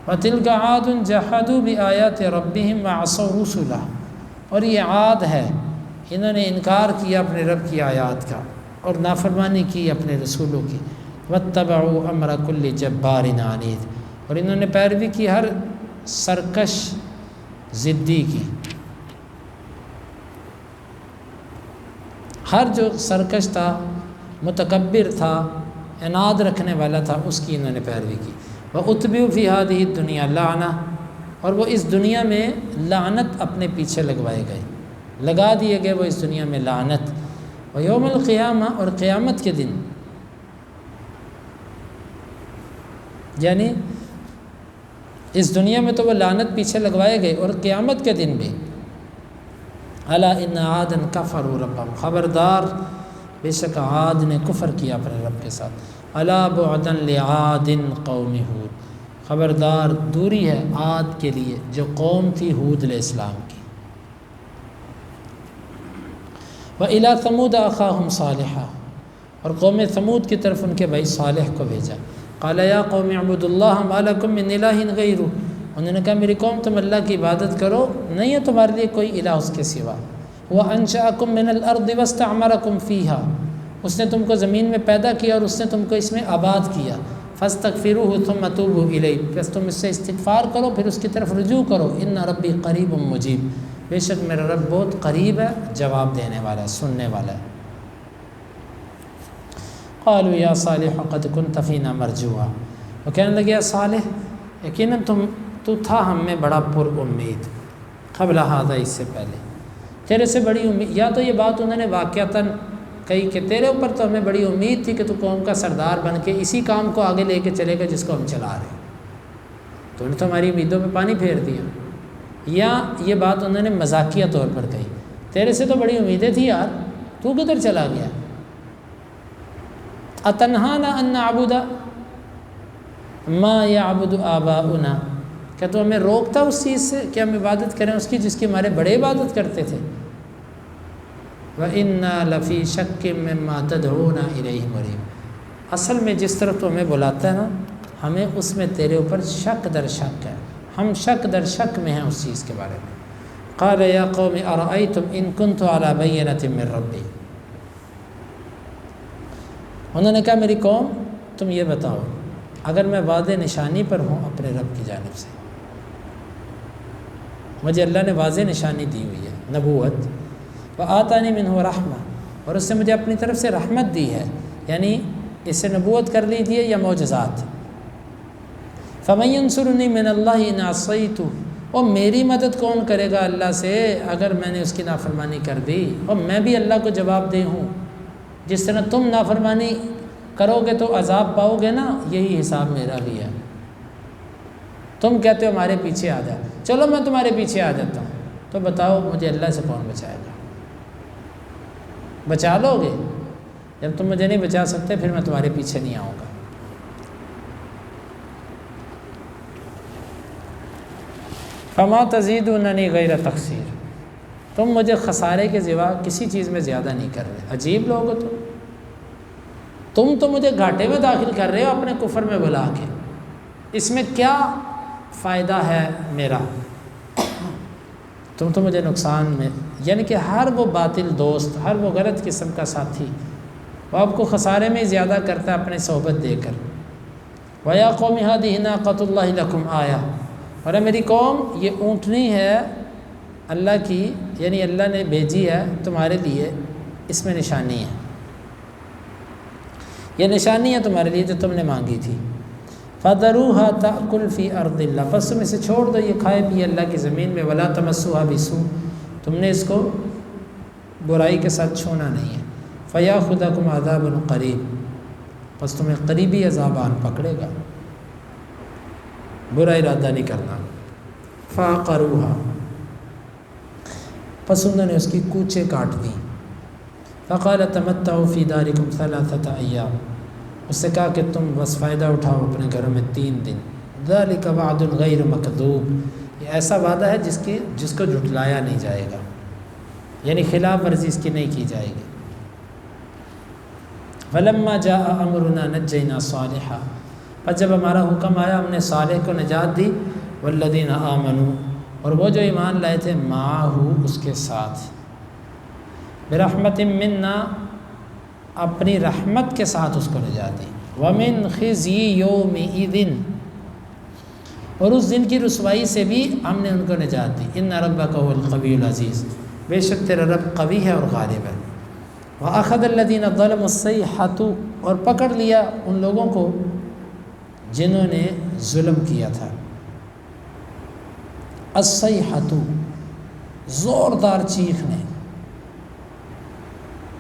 وَتِلْكَ عَادٌ جَحَدُوا بِآيَاتِ رَبِّهِمْ وَعَصَوْا رُسُلَهُ، اور یہ عاد ہے، انہوں نے انکار کیا اپنے رب کی آیات کا اور نافرمانی کی اپنے رسولوں کی۔ وَاتَّبَعُوا أَمْرَ كُلِّ جَبَّارٍ عَنِيدٍ، اور انہوں نے پیروی کی ہر سرکش ضدی کی، ہر جو سرکش تھا، متکبر تھا، عناد رکھنے والا تھا، اس کی انہوں نے پیروی کی۔ وَأُتْبِعُوا فِي هَذِهِ الدُّنْيَا لَعْنَةً، اور وہ اس دنیا میں لعنت اپنے پیچھے لگوائے گئے، لگا دیے گئے وہ اس دنیا میں لعنت۔ وَيَوْمَ الْقِيَامَةِ، اور قیامت کے دن، یعنی اس دنیا میں تو وہ لعنت پیچھے لگوائے گئے اور قیامت کے دن بھی۔ الا ان عادا کفروا ربهم، خبردار بے شک عاد نے کفر کیا اپنے رب کے ساتھ۔ الا بعدا لعاد قوم ہود، خبردار دوری ہے عاد کے لیے جو قوم تھی ہود علیہ السلام کی۔ وَإِلَىٰ ثَمُودَ أَخَاهُمْ صَالِحًا، اور قوم ثمود کی طرف ان کے بھائی صالح کو بھیجا۔ قَالَ يَا قَوْمِ اعْبُدُوا اللَّهَ مَا لَكُم مِّنْ إِلَٰهٍ غَيْرُهُ، انہوں نے کہا میری قوم تم اللہ کی عبادت کرو، نہیں ہے تمہارے لیے کوئی الہ اس کے سوا۔ وَأَنشَأَكُم مِّنَ الْأَرْضِ وَاسْتَعْمَرَكُمْ فِيهَا، اس نے تم کو زمین میں پیدا کیا اور اس نے تم کو اس میں آباد کیا۔ فَاسْتَغْفِرُوهُ ثُمَّ تُوبُوا إِلَيْهِ، پس تم اس سے استغفار کرو پھر اس کی طرف رجوع کرو۔ إِنَّ رَبِّي قَرِيبٌ مُّجِيبٌ، بے شک میرا رب بہت قریب ہے، جواب دینے والا ہے، سننے والا ہے۔ قالوا یا صالح قد كنت فینا مرجوا، وہ کہنے لگے یا صالح یقیناً تو تھا ہم میں بڑا پر امید، قبل هذا، اس سے پہلے تیرے سے بڑی امید، یا تو یہ بات انہوں نے واقعتاً کہی کہ تیرے اوپر تو ہمیں بڑی امید تھی کہ تو قوم کا سردار بن کے اسی کام کو آگے لے کے چلے گا جس کو ہم چلا رہے ہیں، تو نے تو ہماری امیدوں پہ پانی پھیر دیا۔ یا یہ بات انہوں نے مذاقیہ طور پر کہی، تیرے سے تو بڑی امیدیں تھی یار، تو کدھر چلا گیا؟ اتنہانا ان نعبد ما یعبد آباؤنا، کیا تو ہمیں روکتا اس چیز سے کہ ہم عبادت کریں اس کی جس کی ہمارے بڑے عبادت کرتے تھے؟ وَإِنَّا لَفِي شَكٍّ مِّمَّا تَدْعُونَا إِلَيْهِ مُرِيبٌ، اصل میں جس طرف تو ہمیں بلاتا ہے نا، ہمیں اس میں تیرے اوپر شک در شک ہے، ہم شک در شک میں ہیں اس چیز کے بارے میں۔ قال یا قوم ارأیتم ان کنت علی بینۃ من ربی، انہوں نے کہا میری قوم تم یہ بتاؤ اگر میں واضح نشانی پر ہوں اپنے رب کی جانب سے، مجھے اللہ نے واضح نشانی دی ہوئی ہے، نبوت، وآتانی منہ رحمہ، اور اس سے مجھے اپنی طرف سے رحمت دی ہے، یعنی اس سے نبوت کر لی دی ہے یا معجزات، فَمَن يَنصُرُنِي مِنَ اللَّهِ إِنْ عَصَيْتُ، اور میری مدد کون کرے گا اللہ سے اگر میں نے اس کی نافرمانی کر دی؟ اور میں بھی اللہ کو جواب دہ ہوں، جس طرح تم نافرمانی کرو گے تو عذاب پاؤ گے نا، یہی حساب میرا بھی ہے۔ تم کہتے ہو ہمارے پیچھے آ جا، چلو میں تمہارے پیچھے آ جاتا ہوں، تو بتاؤ مجھے اللہ سے کون بچائے گا؟ بچا لو گے؟ جب تم مجھے نہیں بچا سکتے پھر میں تمہارے پیچھے نہیں آؤں گا۔ فما تزیدوننی غیر تقصیر، تم مجھے خسارے کے سوا کسی چیز میں زیادہ نہیں کر رہے۔ عجیب لوگ ہو تم تو مجھے گھاٹے میں داخل کر رہے ہو اپنے کفر میں بلا کے، اس میں کیا فائدہ ہے میرا؟ تم تو مجھے نقصان میں، یعنی کہ ہر وہ باطل دوست، ہر وہ غلط قسم کا ساتھی وہ آپ کو خسارے میں زیادہ کرتا ہے اپنے صحبت دے کر۔ وَيَا قَوْمِ هَٰذِهِ نَاقَةُ اللَّهِ لَكُمْ آیَةٌ، اور میری قوم یہ اونٹنی ہے اللہ کی، یعنی اللہ نے بھیجی ہے تمہارے لیے، اس میں نشانی ہے، یہ نشانی ہے تمہارے لیے جو تم نے مانگی تھی۔ فَذَرُوهَا تَأْكُلْ فِي أَرْضِ اللَّهِ، بس تم اسے چھوڑ دو، یہ کھائے پیے اللہ کی زمین میں۔ وَلَا تَمَسُّوهَا بِسُوءٍ، تم نے اس کو برائی کے ساتھ چھونا نہیں ہے۔ فَيَأْخُذَكُمْ عَذَابٌ قَرِيبٌ، بس تمہیں قریبی عذاب آن پکڑے گا، برا ارادہ نہیں کرنا۔ فَعَقَرُوهَا، پس انہوں نے اس کی کوچے کاٹ دیں۔ فَقَالَ تَمَتَّعُوا فِي دَارِكُمْ ثَلَاثَةَ أَيَّامٍ، اس سے کہا کہ تم بس فائدہ اٹھاؤ اپنے گھروں میں 3 دن۔ ذَلِكَ وَعْدٌ غَيْرُ مَكْذُوبٍ، یہ ایسا وعدہ ہے جس کو جھٹلایا نہیں جائے گا، یعنی خلاف ورزی اس کی نہیں کی جائے گی۔ فَلَمَّا جَاءَ أَمْرُنَا نَجَّيْنَا صَالِحًا، پس جب ہمارا حکم آیا ہم نے صالح کو نجات دی۔ وَالَّذِينَ آمَنُوا، اور وہ جو ایمان لائے تھے، مَعَهُ، اس کے ساتھ، بِرَحْمَةٍ مِّنَّا، اپنی رحمت کے ساتھ اس کو نجات دی۔ وَمِنْ خِزْيِ يَوْمِئِذٍ، اور اس دن کی رسوائی سے بھی ہم نے ان کو نجات دی۔ إِنَّ رَبَّكَ هُوَ الْقَوِيُّ الْعَزِيزُ، بے شک تیرا رب قوی ہے اور غالب ہے۔ وَأَخَذَ الَّذِينَ ظَلَمُوا الصَّيْحَةُ، اور پکڑ لیا ان لوگوں کو جنہوں نے ظلم کیا تھا۔ الصَّيْحَةُ، زوردار چیخ نے،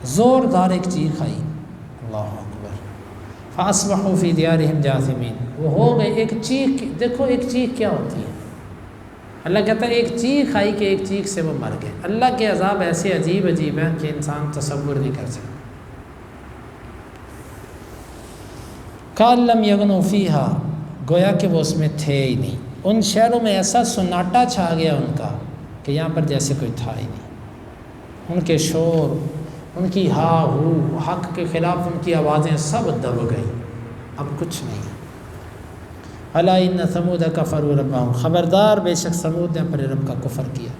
زوردار ایک چیخ آئی، اللہ اکبر۔ فَأَصْبَحُوا فِي دِيَارِهِمْ جَاثِمِينَ، وہ ہو گئے ایک چیخ، دیکھو ایک چیخ کیا ہوتی ہے، اللہ کہتا ہے ایک چیخ آئی کہ ایک چیخ سے وہ مر گئے۔ اللہ کے عذاب ایسے عجیب عجیب ہیں کہ انسان تصور نہیں کر سکتا۔ كَأَن لَّمْ يَغْنَوْا فِيهَا، گویا کہ وہ اس میں تھے ہی نہیں۔ ان شہروں میں ایسا سناٹا چھا گیا ان کا کہ یہاں پر جیسے کوئی تھا ہی نہیں۔ ان کے شور، ان کی ہا ہو، حق کے خلاف ان کی آوازیں سب دب گئی، اب کچھ نہیں۔ الا ان ثمود کفروا ربهم، خبردار بے شک ثمود نے اپنے رب کا کفر کیا۔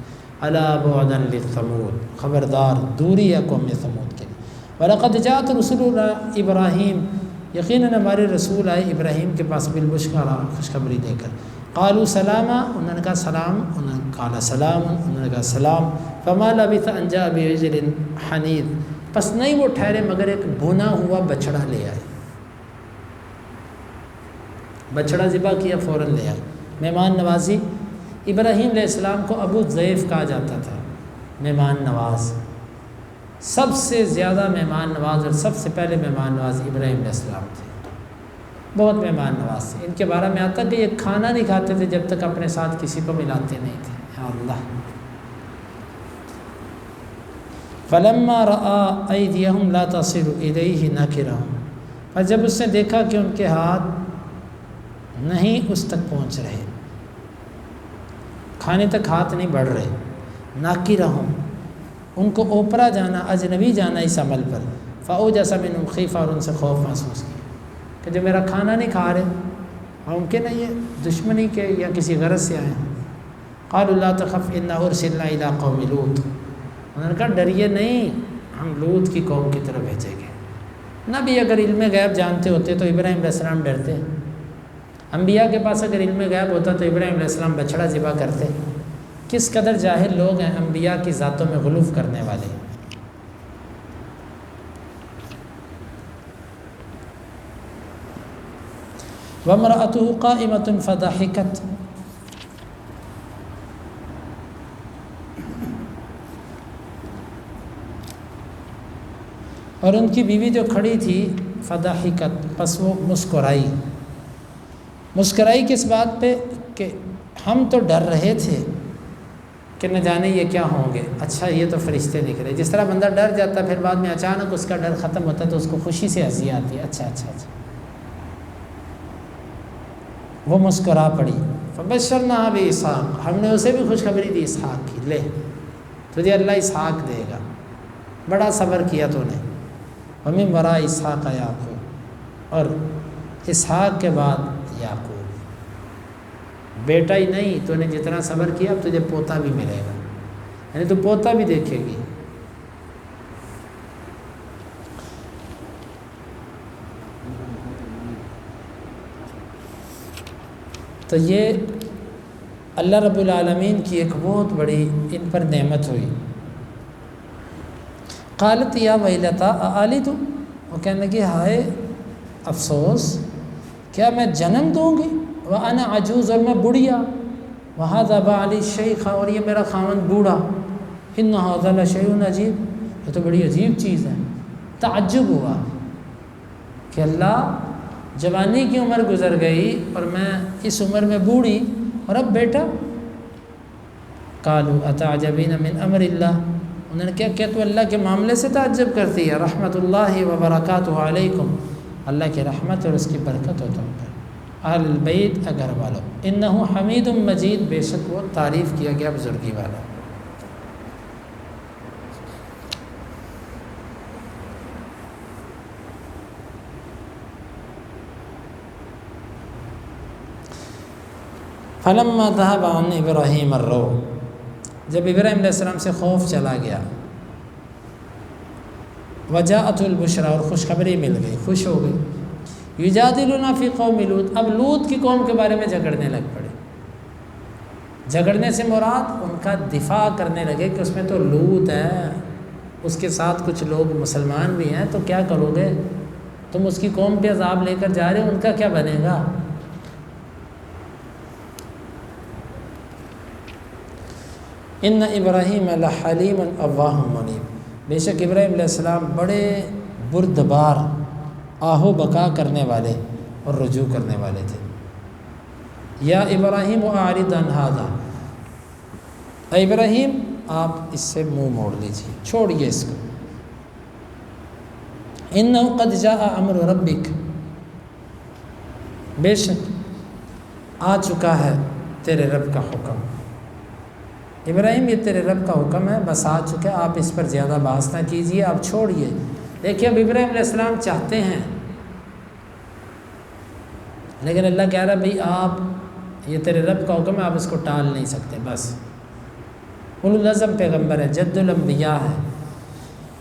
الا بعدا للثمود، خبردار دوری ہے قوم ثمود کے لیے۔ ولقد جاءت رسلنا ابراہیم، یقیناً ہمارے رسول آئے ابراہیم کے پاس بالبشرا، خوشخبری دے کر۔ قالوا سلاما، انہوں نے کہا سلام، انہوں نے کہا سلام، انہوں نے کہا سلام۔ فما لبث ان جاء بعجل حنیذ، پس نہیں وہ ٹھہرے مگر ایک بھونا ہوا بچڑا لے آئے، بچڑا ذبح کیا فوراً لے آئے۔ مہمان نوازی، ابراہیم علیہ السلام کو ابو ضیف کہا جاتا تھا، مہمان نواز، سب سے زیادہ مہمان نواز اور سب سے پہلے مہمان نواز ابراہیم علیہ السلام تھے، بہت مہمان نواز تھے۔ ان کے بارے میں آتا کہ یہ کھانا نہیں کھاتے تھے جب تک اپنے ساتھ کسی کو ملاتے نہیں تھے۔ یا اللہ۔ فلما رأى أيديهم لا تصل إليه نكرهم، اور جب اس نے دیکھا کہ ان کے ہاتھ نہیں اس تک پہنچ رہے، کھانے تک ہاتھ نہیں بڑھ رہے، ناکرہم، ان کو اوپرا جانا، اجنبی جانا اس عمل پر، فأوجس منهم خیفہ، اور ان سے خوف محسوس کیا کہ جو میرا کھانا نہیں کھا رہے، ممکن ہے یہ دشمنی کے یا کسی غرض سے آئے ہیں۔ قالوا لا تخف انا ارسلنا الى قوم لوط، انہوں نے کہا ڈریے نہیں، ہم لوط کی قوم کی طرف بھیجے گئے۔ نبی اگر علم غیب جانتے ہوتے تو ابراہیم علیہ السلام ڈرتے؟ انبیاء کے پاس اگر علم غیب ہوتا تو ابراہیم علیہ السلام بچڑا ذبح کرتے؟ کس قدر جاہل لوگ ہیں انبیاء کی ذاتوں میں غلوف کرنے والے۔ وامرأته قائمة فضحكت، اور ان کی بیوی جو کھڑی تھی فضحکت، پس وہ مسکرائی کس بات پہ کہ ہم تو ڈر رہے تھے کہ نہ جانے یہ کیا ہوں گے، اچھا یہ تو فرشتے نکلے۔ جس طرح بندہ ڈر جاتا پھر بعد میں اچانک اس کا ڈر ختم ہوتا ہے تو اس کو خوشی سے ہنسی آتی ہے، اچھا۔ وہ مسکرا پڑی، فبشرناها باسحاق، ہم نے اسے بھی خوشخبری دی اسحاق کی، لے تجھے اللہ اسحاق دے گا، بڑا صبر کیا تو نے۔ ومن وراء اسحاق یعقوب، اور اسحاق کے بعد یعقوب، بیٹا ہی نہیں تو نے جتنا صبر کیا اب تجھے پوتا بھی ملے گا، یعنی تو پوتا بھی دیکھے گی۔ تو یہ اللہ رب العالمین کی ایک بہت بڑی ان پر نعمت ہوئی۔ قالت یا ویلتا اآلد، وہ کہنے لگی ہائے افسوس، کیا میں جنم دوں گی، وانا عجوز، اور میں بڑھیا، وہذا بعلی شیخ، اور یہ میرا خاوند بوڑھا، ان ھذا لشیء عجیب، یہ تو بڑی عجیب چیز ہے۔ تعجب ہوا کہ اللہ جوانی کی عمر گزر گئی اور میں اس عمر میں بوڑھی اور اب بیٹا۔ قالوا اتعجبین من امر اللہ، انہوں نے کیا تو اللہ کے معاملے سے تعجب کرتی ہے، رحمت اللہ وبرکاتہ علیکم، اللہ کی رحمت اور اس کی برکت ہو تم پر، اہل البیت، گھر والوں، انہ حمید مجید، بے شک وہ تعریف کیا گیا بزرگی والا۔ فلما ذهب عن ابراہیم الروع، جب ابراہیم علیہ السلام سے خوف چلا گیا، وجاءت البشرا، اور خوشخبری مل گئی، خوش ہو گئی، یجادلنا فی قوم لوط، اب لوط کی قوم کے بارے میں جھگڑنے لگ پڑے۔ جھگڑنے سے مراد ان کا دفاع کرنے لگے کہ اس میں تو لوط ہے، اس کے ساتھ کچھ لوگ مسلمان بھی ہیں، تو کیا کرو گے تم، اس کی قوم پہ عذاب لے کر جا رہے ہو، ان کا کیا بنے گا۔ ان ابراہیم لحلیم اواہ منیب، بے شک ابراہیم علیہ السلام بڑے بردبار، آہو بکا کرنے والے اور رجوع کرنے والے تھے۔ یا ابراہیم اعرض عن ھذا، اے ابراہیم آپ اس سے منہ موڑ لیجیے، چھوڑیے اس کو۔ انہ قد جاء امر ربک، بے شک آ چکا ہے تیرے رب کا حکم۔ ابراہیم یہ تیرے رب کا حکم ہے، بس آ چکے، آپ اس پر زیادہ بحث نہ کیجیے، آپ چھوڑیے۔ دیکھیے اب ابراہیم علیہ السلام چاہتے ہیں، لیکن اللہ کہہ رہا بھئی آپ، یہ تیرے رب کا حکم ہے، آپ اس کو ٹال نہیں سکتے، بس۔ اولو العزم پیغمبر ہے، جد الانبیاء ہے۔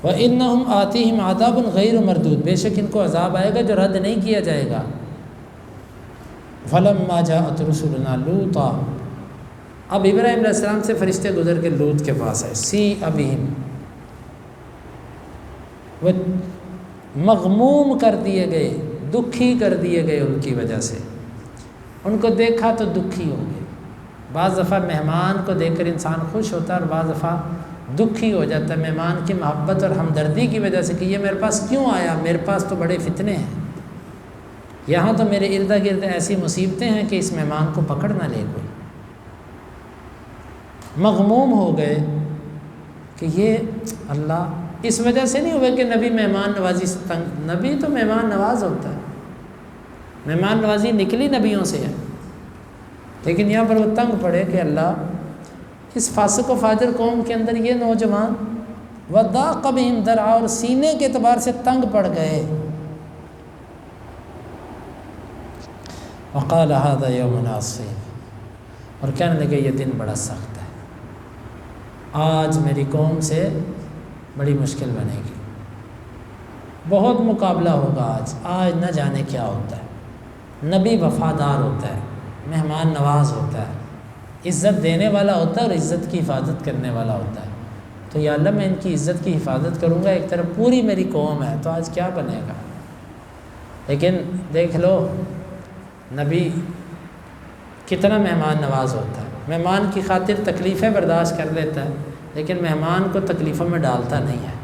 وَإِنَّهُمْ آتِيهِمْ عَذَابٌ غَيْرُ مَرْدُودٌ، بے شک ان کو عذاب آئے گا جو رد نہیں کیا جائے گا۔ فَلَمَّا جَاءَتْ رُسُلُنَا لُوطًا، اب ابراہیم علیہ السلام سے فرشتے گزر کے لوط کے پاس آئے، سی ابہم، وہ مغموم کر دیے گئے، دکھی کر دیے گئے ان کی وجہ سے، ان کو دیکھا تو دکھی ہو گئے۔ بعض دفعہ مہمان کو دیکھ کر انسان خوش ہوتا ہے اور بعض دفعہ دکھی ہو جاتا ہے مہمان کی محبت اور ہمدردی کی وجہ سے کہ یہ میرے پاس کیوں آیا، میرے پاس تو بڑے فتنے ہیں، یہاں تو میرے ارد گرد ایسی مصیبتیں ہیں کہ اس مہمان کو پکڑ نہ لے کوئی۔ مغموم ہو گئے کہ یہ اللہ، اس وجہ سے نہیں ہوئے کہ نبی مہمان نوازی سے تنگ، نبی تو مہمان نواز ہوتا ہے، مہمان نوازی نکلی نبیوں سے ہے، لیکن یہاں پر وہ تنگ پڑے کہ اللہ اس فاسق و فاجر قوم کے اندر یہ نوجوان وضاق بہم ذرعا، اور سینے کے اعتبار سے تنگ پڑ گئے۔ وقال هذا يوم عصیب، اور کہنے لگے یہ دن بڑا سخت ہے، آج میری قوم سے بڑی مشکل بنے گی، بہت مقابلہ ہوگا آج نہ جانے کیا ہوتا ہے۔ نبی وفادار ہوتا ہے، مہمان نواز ہوتا ہے، عزت دینے والا ہوتا ہے اور عزت کی حفاظت کرنے والا ہوتا ہے۔ تو یا اللہ میں ان کی عزت کی حفاظت کروں گا، ایک طرف پوری میری قوم ہے، تو آج کیا بنے گا۔ لیکن دیکھ لو نبی کتنا مہمان نواز ہوتا ہے، مہمان کی خاطر تکلیفیں برداشت کر لیتا ہے، لیکن مہمان کو تکلیفوں میں ڈالتا نہیں ہے۔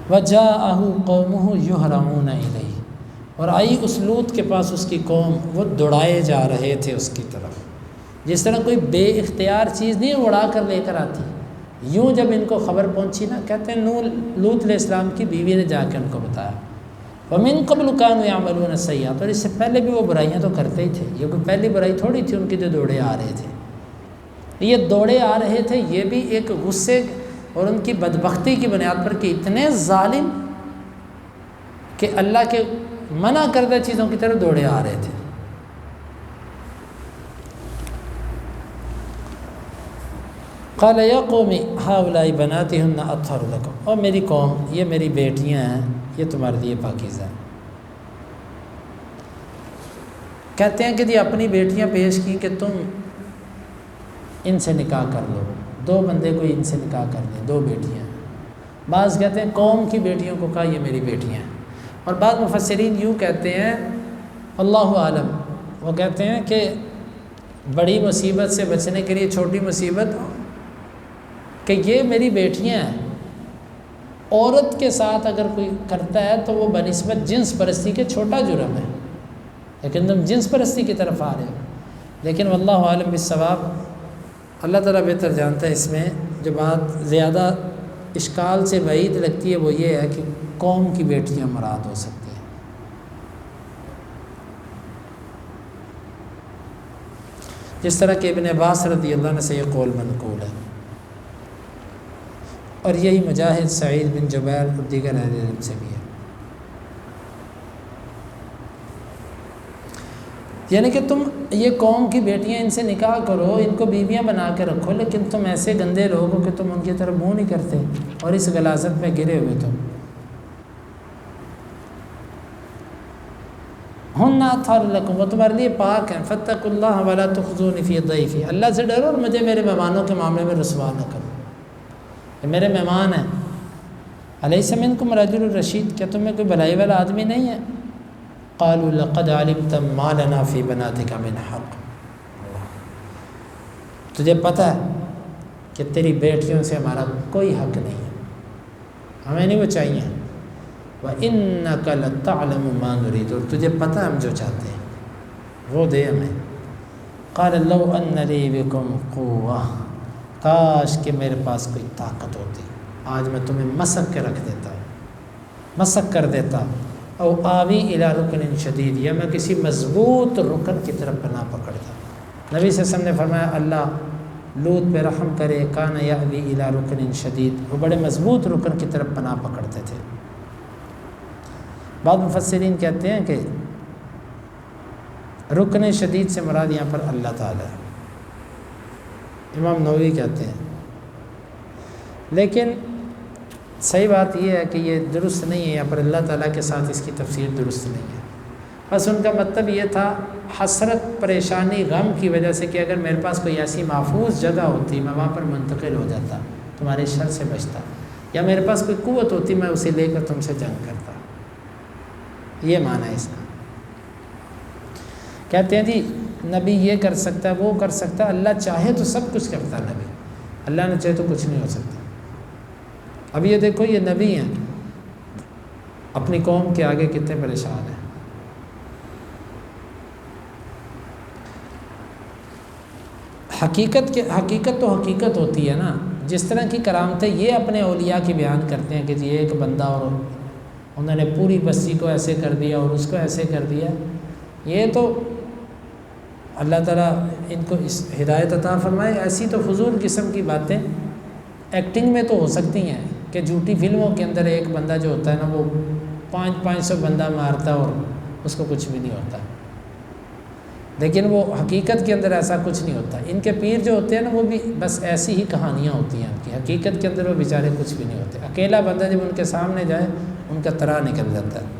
وَجَاءَهُ قَوْمُهُ يُهْرَعُونَ إِلَيْهِ، اور آئی اس لوط کے پاس اس کی قوم، وہ دوڑائے جا رہے تھے اس کی طرف، جس طرح کوئی بے اختیار چیز نہیں اڑا کر لے کر آتی۔ یوں جب ان کو خبر پہنچی نا، کہتے ہیں لوط علیہ السلام کی بیوی نے جا کے ان کو بتایا، وَمِن قَبْلُ كَانُوا يَعْمَلُونَ السَّيِّئَاتِ، اور اس سے پہلے بھی وہ برائیاں تو کرتے ہی تھے، یہ کوئی پہلی برائی تھوڑی تھی ان کی جو دوڑے آ رہے تھے۔ یہ دوڑے آ رہے تھے، یہ بھی ایک غصے اور ان کی بدبختی کی بنیاد پر کہ اتنے ظالم کہ اللہ کے منع کردہ چیزوں کی طرف دوڑے آ رہے تھے۔ قال یا قوم ہؤلاء بناتی ہن اطہر لکم، اور میری قوم، یہ میری بیٹیاں ہیں، یہ تمہارے لیے پاکیزہ ہیں۔ کہتے ہیں کہ جی اپنی بیٹیاں پیش کی کہ تم ان سے نکاح کر لو، دو بندے کوئی ان سے نکاح کر لیں، دو بیٹیاں۔ بعض کہتے ہیں قوم کی بیٹیوں کو کہا یہ میری بیٹیاں ہیں، اور بعض مفسرین یوں کہتے ہیں، اللہ عالم، وہ کہتے ہیں کہ بڑی مصیبت سے بچنے کے لیے چھوٹی مصیبت کہ یہ میری بیٹیاں ہیں۔ عورت کے ساتھ اگر کوئی کرتا ہے تو وہ بنسبت جنس پرستی کے چھوٹا جرم ہے، لیکن تم جنس پرستی کی طرف آ رہے ہو۔ لیکن واللہ عالم بالصواب، اللہ تعالیٰ بہتر جانتا ہے۔ اس میں جو بات زیادہ اشکال سے بعید لگتی ہے وہ یہ ہے کہ قوم کی بیٹیاں مراد ہو سکتی ہیں۔ جس طرح کہ ابن عباس رضی اللہ عنہ سے یہ قول منقول ہے، اور یہی مجاہد، سعید بن جبیر اور دیگر اہل علم سے بھی ہے۔ یعنی کہ تم یہ قوم کی بیٹیاں ان سے نکاح کرو، ان کو بیویاں بنا کے رکھو، لیکن تم ایسے گندے لوگ ہو کہ تم ان کی طرف منہ نہیں کرتے، اور اس غلاظت میں گرے ہوئے تم۔ ہن اطہر لکم، وہ تمہارے لیے پاک ہیں، فاتقوا اللہ ولا تخزونی فی ضیفی، اللہ سے ڈرو اور مجھے میرے مہمانوں کے معاملے میں رسوا نہ کرو، یہ میرے مہمان ہیں۔ الیس منکم رجل رشید، کیا تم میں کوئی بھلائی والا آدمی نہیں ہے؟ قالوا لقد علمت ما لنا فی بناتک من حق، تجھے پتہ ہے کہ تیری بیٹیوں سے ہمارا کوئی حق نہیں ہے، ہمیں نہیں وہ چاہیے۔ وَإِنَّكَ لَتَعْلَمُ مَا نُرِيدُ، اور تجھے پتہ ہے ہم جو چاہتے ہیں وہ دے ہمیں۔ قال لو ان لی بکم قوہ، کاش کہ میرے پاس کوئی طاقت ہوتی، آج میں تمہیں مسک کے رکھ دیتا، مسک کر دیتا، او آوی الی رکن شدید، یا میں کسی مضبوط رکن کی طرف پناہ پکڑتا۔ نبی صلی اللہ علیہ وسلم نے فرمایا اللہ لوط پہ رحم کرے، کان یاوی الی رکن شدید، وہ بڑے مضبوط رکن کی طرف پناہ پکڑتے تھے۔ بعض مفسرین کہتے ہیں کہ رکن شدید سے مراد یہاں پر اللہ تعالیٰ ہے، امام نووی کہتے ہیں، لیکن صحیح بات یہ ہے کہ یہ درست نہیں ہے، یہاں پر اللہ تعالیٰ کے ساتھ اس کی تفسیر درست نہیں ہے۔ بس ان کا مطلب یہ تھا حسرت، پریشانی، غم کی وجہ سے کہ اگر میرے پاس کوئی ایسی محفوظ جگہ ہوتی میں وہاں پر منتقل ہو جاتا، تمہارے شر سے بچتا، یا میرے پاس کوئی قوت ہوتی میں اسے لے کر تم سے جنگ کرتا۔ یہ معنی ہے اس کا۔ کہتے ہیں جی نبی یہ کر سکتا ہے، وہ کر سکتا ہے، اللہ چاہے تو سب کچھ کرتا ہے نبی، اللہ نے چاہے تو کچھ نہیں ہو سکتا۔ اب یہ دیکھو یہ نبی ہیں، اپنی قوم کے آگے کتنے پریشان ہیں۔ حقیقت تو حقیقت ہوتی ہے نا، جس طرح کی کرامتیں یہ اپنے اولیاء کی بیان کرتے ہیں کہ جی ایک بندہ اور انہوں نے پوری بستی کو ایسے کر دیا اور اس کو ایسے کر دیا، یہ تو اللہ تعالیٰ ان کو اس ہدایت عطا فرمائے۔ ایسی تو فضول قسم کی باتیں ایکٹنگ میں تو ہو سکتی ہیں کہ جھوٹی فلموں کے اندر ایک بندہ جو ہوتا ہے نا وہ 500 بندہ مارتا اور اس کو کچھ بھی نہیں ہوتا، لیکن وہ حقیقت کے اندر ایسا کچھ نہیں ہوتا۔ ان کے پیر جو ہوتے ہیں نا وہ بھی بس ایسی ہی کہانیاں ہوتی ہیں ان کی، حقیقت کے اندر وہ بیچارے کچھ بھی نہیں ہوتے۔ اکیلا بندہ جب ان کے سامنے جائے ان کا ترا نکل جاتا ہے۔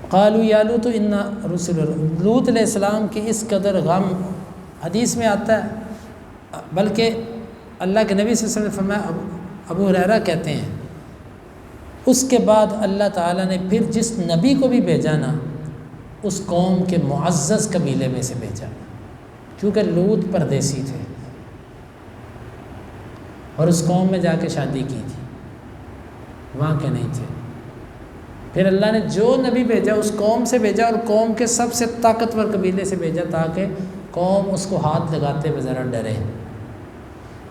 قالوا یا لوط ان رسل، لوط علیہ السلام کی اس قدر غم، حدیث میں آتا ہے بلکہ اللہ کے نبی صلی اللہ علیہ وسلم نے فرمایا، ابو ہریرہ کہتے ہیں اس کے بعد اللہ تعالیٰ نے پھر جس نبی کو بھی بھیجا نا اس قوم کے معزز قبیلے میں سے بھیجا، کیونکہ لوط پردیسی تھے اور اس قوم میں جا کے شادی کی تھی، وہاں کے نہیں تھے۔ پھر اللہ نے جو نبی بھیجا اس قوم سے بھیجا، اور قوم کے سب سے طاقتور قبیلے سے بھیجا تاکہ قوم اس کو ہاتھ لگاتے ہوئے ذرا ڈرے۔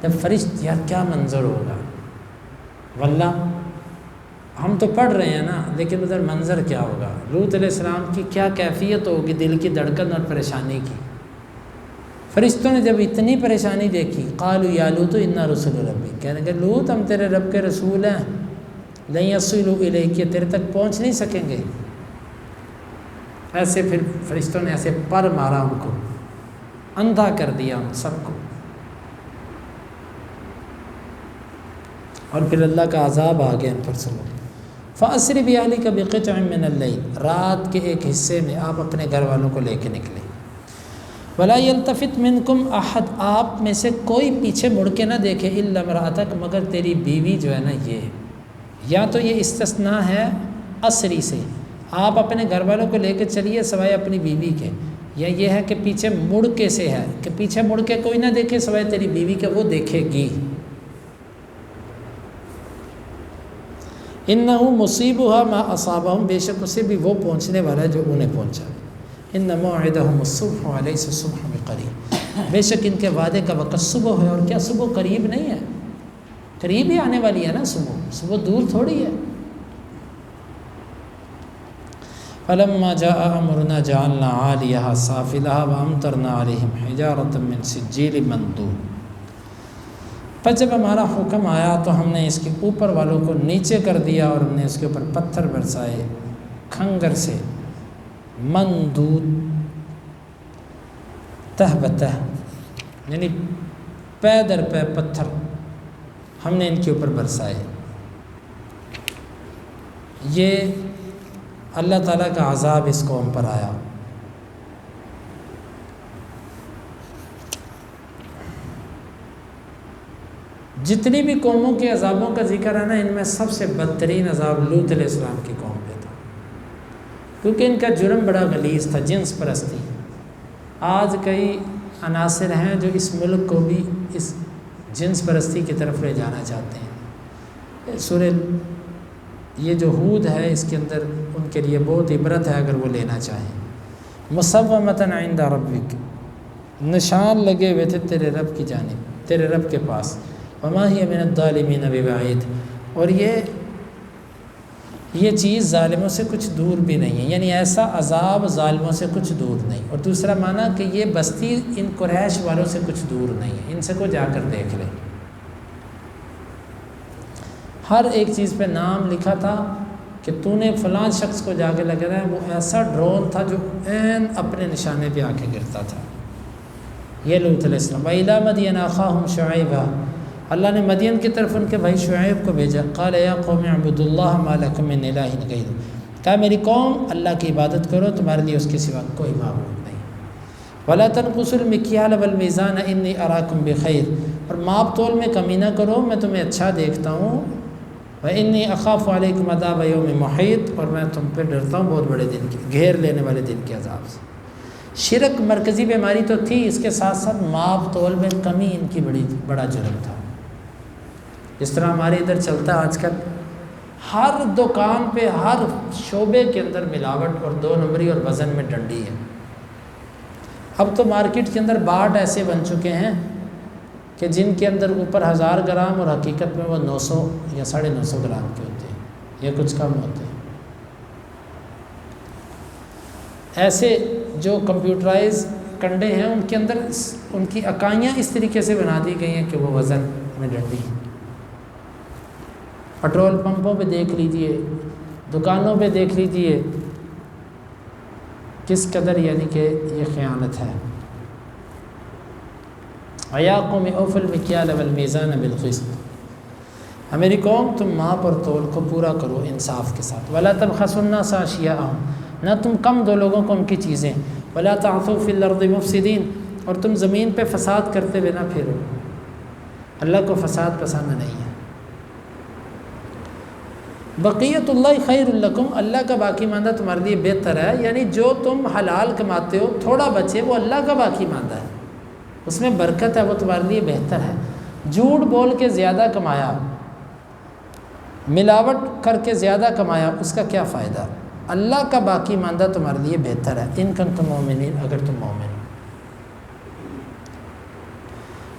جب فرشت، یار کیا منظر ہوگا، واللہ ہم تو پڑھ رہے ہیں نا، لیکن ادھر منظر کیا ہوگا، لوط علیہ السلام کی کیا کیفیت ہوگی دل کی دھڑکن اور پریشانی کی۔ فرشتوں نے جب اتنی پریشانی دیکھی، قالوا یا لوط انا رسول ربی، کہنے کہ لوط ہم تیرے رب کے رسول ہیں، لن یصلوا الیک، تیرے تک پہنچ نہیں سکیں گے۔ ایسے پھر فرشتوں نے ایسے پر مارا، ان کو اندھا کر دیا، ان سب کو، اور پھر اللہ کا عذاب آ گیا ان پر سلو۔ فَأَسْرِ بِأَهْلِكَ بِقِطْعٍ مِّنَ اللَّيْلِ، رات کے ایک حصے میں آپ اپنے گھر والوں کو لے کے نکلے۔ وَلَا يَلْتَفِتْ مِنْكُمْ أَحَدٌ، آپ میں سے کوئی پیچھے مڑ کے نہ دیکھے، إِلَّا امْرَأَتَكَ، مگر تیری بیوی جو ہے نا، یہ یا تو یہ استثناء ہے اسری سے، آپ اپنے گھر والوں کو لے کے چلیے سوائے اپنی بیوی کے، یا یہ ہے کہ پیچھے مڑ کے سے ہے کہ پیچھے مڑ کے کوئی نہ دیکھے سوائے تیری بیوی کے، وہ دیکھے گی۔ إِنَّهُ مُصِيبُهَا مَا أَصَابَهُمْ، بے شک اسے بھی وہ پہنچنے والا ہے جو انہیں پہنچا۔ إِنَّ مَوْعِدَهُمُ الصُّبْحُ وَلَيْسَ الصُّبْحُ بِقَرِيبٍ، بے شک ان کے وعدے کا وقت صبح ہے، اور کیا صبح قریب نہیں ہے، قریب ہی آنے والی ہے نا، صبح دور تھوڑی ہے۔ فَلَمَّا جَاءَ أَمْرُنَا جَعَلْنَا عَالِيَهَا سَافِلَهَا وَأَمْطَرْنَا عَلَيْهِمْ حِجَارَةً مِّن سِجِّيلٍ مَّنضُودٍ، پس جب ہمارا حکم آیا تو ہم نے اس کے اوپر والوں کو نیچے کر دیا، اور ہم نے اس کے اوپر پتھر برسائے کھنگر سے، مندود تہ بتہ، یعنی پے در پے پتھر ہم نے ان کے اوپر برسائے۔ یہ اللہ تعالیٰ کا عذاب اس قوم پر آیا۔ جتنی بھی قوموں کے عذابوں کا ذکر ہے نا، ان میں سب سے بدترین عذاب لوط علیہ السلام کی قوم پہ تھا، کیونکہ ان کا جرم بڑا غلیظ تھا، جنس پرستی۔ آج کئی عناصر ہیں جو اس ملک کو بھی اس جنس پرستی کی طرف لے جانا چاہتے ہیں۔ سورہ یہ جو ہود ہے، اس کے اندر ان کے لیے بہت عبرت ہے اگر وہ لینا چاہیں۔ مصومۃ عند ربک، نشان لگے ہوئے تھے تیرے رب کی جانب، تیرے رب کے پاس۔ وما ہی من الظالمین ببعید، اور یہ چیز ظالموں سے کچھ دور بھی نہیں ہے، یعنی ایسا عذاب ظالموں سے کچھ دور نہیں۔ اور دوسرا معنی کہ یہ بستی ان قریش والوں سے کچھ دور نہیں ہے، ان سے کو جا کر دیکھ لے۔ ہر ایک چیز پہ نام لکھا تھا کہ تو نے فلاں شخص کو جا کے لگا رہا ہے، وہ ایسا ڈرون تھا جو عین اپنے نشانے پہ آ کے گرتا تھا۔ یہ لوط علیہ السلام۔ وَإِلَىٰ مَدْيَنَ أَخَاهُمْ شُعَيْبًا، اللہ نے مدین کی طرف ان کے بھائی شعیب کو بھیجا۔ قال یا قوم اعبدوا اللہ ما لکم من الہ غیرہ، کہا میری قوم اللہ کی عبادت کرو، تمہارے لیے اس کے سوا کوئی معبود نہیں۔ ولا تنقصوا المکیال والمیزان انی اراکم بخیر، اور ماپ تول میں کمی نہ کرو، میں تمہیں اچھا دیکھتا ہوں۔ وانی اخاف علیکم عذاب یوم محیط، اور میں تم پہ ڈرتا ہوں بہت بڑے دن کے، گھیر لینے والے دن کے عذاب سے۔ شرک مرکزی بیماری تو تھی، اس کے ساتھ ساتھ ماپ تول میں کمی ان کی بڑا جرم تھا۔ جس طرح ہمارے ادھر چلتا ہے آج کل، ہر دکان پہ ہر شعبے کے اندر ملاوٹ اور 2 نمبری اور وزن میں ڈنڈی ہے۔ اب تو مارکیٹ کے اندر باٹ ایسے بن چکے ہیں کہ جن کے اندر اوپر 1000 گرام اور حقیقت میں وہ 900 یا 950 گرام کے ہوتے ہیں، یا کچھ کم ہوتے ہیں۔ ایسے جو کمپیوٹرائز کنڈے ہیں ان کے اندر ان کی اکائیاں اس طریقے سے بنا دی گئی ہیں کہ وہ وزن میں ڈنڈی ہے۔ پٹرول پمپوں پہ دیکھ لیجئے، دکانوں پہ دیکھ لیجئے، کس قدر یعنی کہ یہ خیانت ہے۔ وَيَا قَوْمِ أَوْفُوا الْمِكْيَالَ وَالْمِيزَانَ بِالْقِسْطِ، میری قوم تم ماپ اور تول کو پورا کرو انصاف کے ساتھ۔ وَلَا تَبْخَسُوا النَّاسَ أَشْيَاءَهُمْ، نہ تم کم دو لوگوں کو ان کی چیزیں۔ وَلَا تَعْثُوا فِي الْأَرْضِ مُفْسِدِينَ، اور تم زمین پہ فساد کرتے ہوئے نہ پھرو۔ اللہ کو فساد پسند نہیں ہے۔ بقیت اللہ خیر لکم، اللہ کا باقی ماندہ تمہارے لیے بہتر ہے، یعنی جو تم حلال کماتے ہو تھوڑا بچے وہ اللہ کا باقی ماندہ ہے، اس میں برکت ہے، وہ تمہارے لیے بہتر ہے۔ جھوٹ بول کے زیادہ کمایا، ملاوٹ کر کے زیادہ کمایا، اس کا کیا فائدہ؟ اللہ کا باقی ماندہ تمہارے لیے بہتر ہے، ان کنتم مومنین، اگر تم مومن ہو۔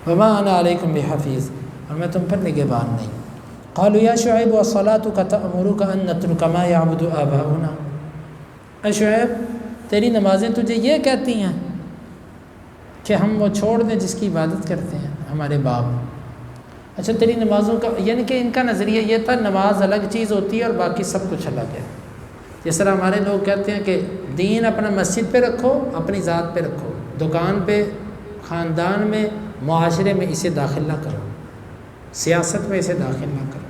وما انا علیکم بحفیظ، اور میں تم پر نگہبان نہیں۔ قالوا یا شعیب وصلاتک تأمرک ان نترک ما یعبد آباؤنا، اے شعیب تیری نمازیں تجھے یہ کہتی ہیں کہ ہم وہ چھوڑ دیں جس کی عبادت کرتے ہیں ہمارے باپ۔ اچھا تیری نمازوں کا، یعنی کہ ان کا نظریہ یہ تھا نماز الگ چیز ہوتی ہے اور باقی سب کچھ الگ ہے۔ جس طرح ہمارے لوگ کہتے ہیں کہ دین اپنا مسجد پہ رکھو، اپنی ذات پہ رکھو، دکان پہ، خاندان میں، معاشرے میں اسے داخل نہ کرو، سیاست میں اسے داخل نہ کرو۔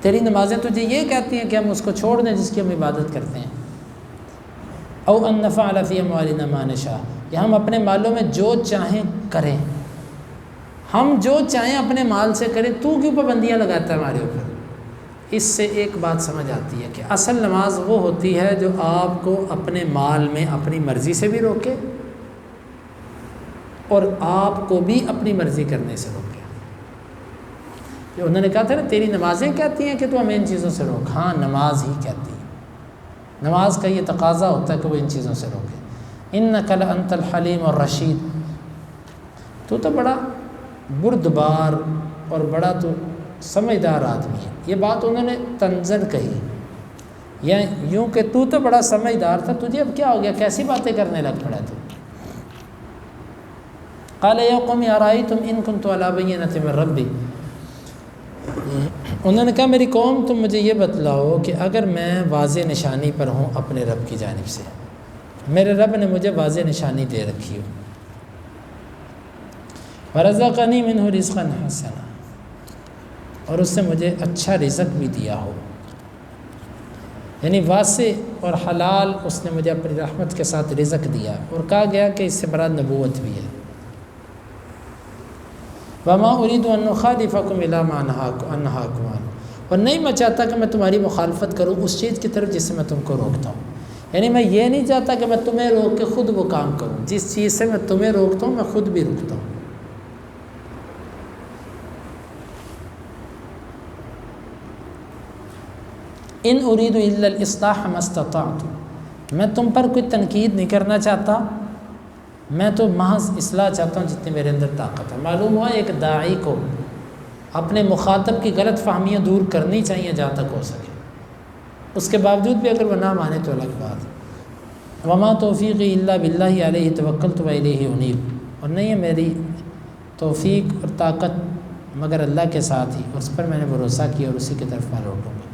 تیری نمازیں تجھے یہ کہتی ہیں کہ ہم اس کو چھوڑ دیں جس کی ہم عبادت کرتے ہیں۔ او ان نفعل فی اموالنا ما نشاء، یا ہم اپنے مالوں میں جو چاہیں کریں، ہم جو چاہیں اپنے مال سے کریں، تو کیوں پابندیاں لگاتا ہے ہمارے اوپر؟ اس سے ایک بات سمجھ آتی ہے کہ اصل نماز وہ ہوتی ہے جو آپ کو اپنے مال میں اپنی مرضی سے بھی روکے اور آپ کو بھی اپنی مرضی کرنے سے روکے۔ جو انہوں نے کہا تھا نا تیری نمازیں کہتی ہیں کہ تو ہمیں ان چیزوں سے روک، ہاں نماز ہی کہتی ہے، نماز کا یہ تقاضا ہوتا ہے کہ وہ ان چیزوں سے روکے۔ انک لانت الحلیم الرشید، تو بڑا بردبار اور بڑا تو سمجھدار آدمی ہے۔ یہ بات انہوں نے تنزل کہی، یا یوں کہ تو بڑا سمجھدار تھا، تجھے اب کیا ہو گیا، کیسی باتیں کرنے لگ پڑا تو؟ قال یا قوم ارائیتم ان کنت علی بینۃ من ربی، انہوں نے کہا میری قوم تم مجھے یہ بتلاؤ کہ اگر میں واضح نشانی پر ہوں اپنے رب کی جانب سے، میرے رب نے مجھے واضح نشانی دے رکھی ہو، ورزقنی منہ رزقا حسنا، اور اس سے مجھے اچھا رزق بھی دیا ہو، یعنی واضح اور حلال اس نے مجھے اپنی رحمت کے ساتھ رزق دیا، اور کہا گیا کہ اس سے بڑا نبوت بھی ہے۔ وما اريد ان اخالفكم الى ما انهاكم عنه، اور نہیں میں چاہتا کہ میں تمہاری مخالفت کروں اس چیز کی طرف جس سے میں تم کو روکتا ہوں، یعنی میں یہ نہیں چاہتا کہ میں تمہیں روک کے خود وہ کام کروں، جس چیز سے میں تمہیں روکتا ہوں میں خود بھی رکتا ہوں۔ ان اريد الا الاصلاح ما استطعت، میں تم پر کوئی تنقید نہیں کرنا چاہتا، میں تو محض اصلاح چاہتا ہوں جتنی میرے اندر طاقت ہے۔ معلوم ہوا ایک داعی کو اپنے مخاطب کی غلط فہمیاں دور کرنی چاہیے جہاں تک ہو سکے، اس کے باوجود بھی اگر وہ نہ مانے تو الگ بات ہے۔ وما توفیقی الا باللہ علیہ توکلت و الیہ انیب، اور نہیں ہے میری توفیق اور طاقت مگر اللہ کے ساتھ ہی، اور اس پر میں نے بھروسہ کیا اور اسی کی طرف میں لوٹوں گا۔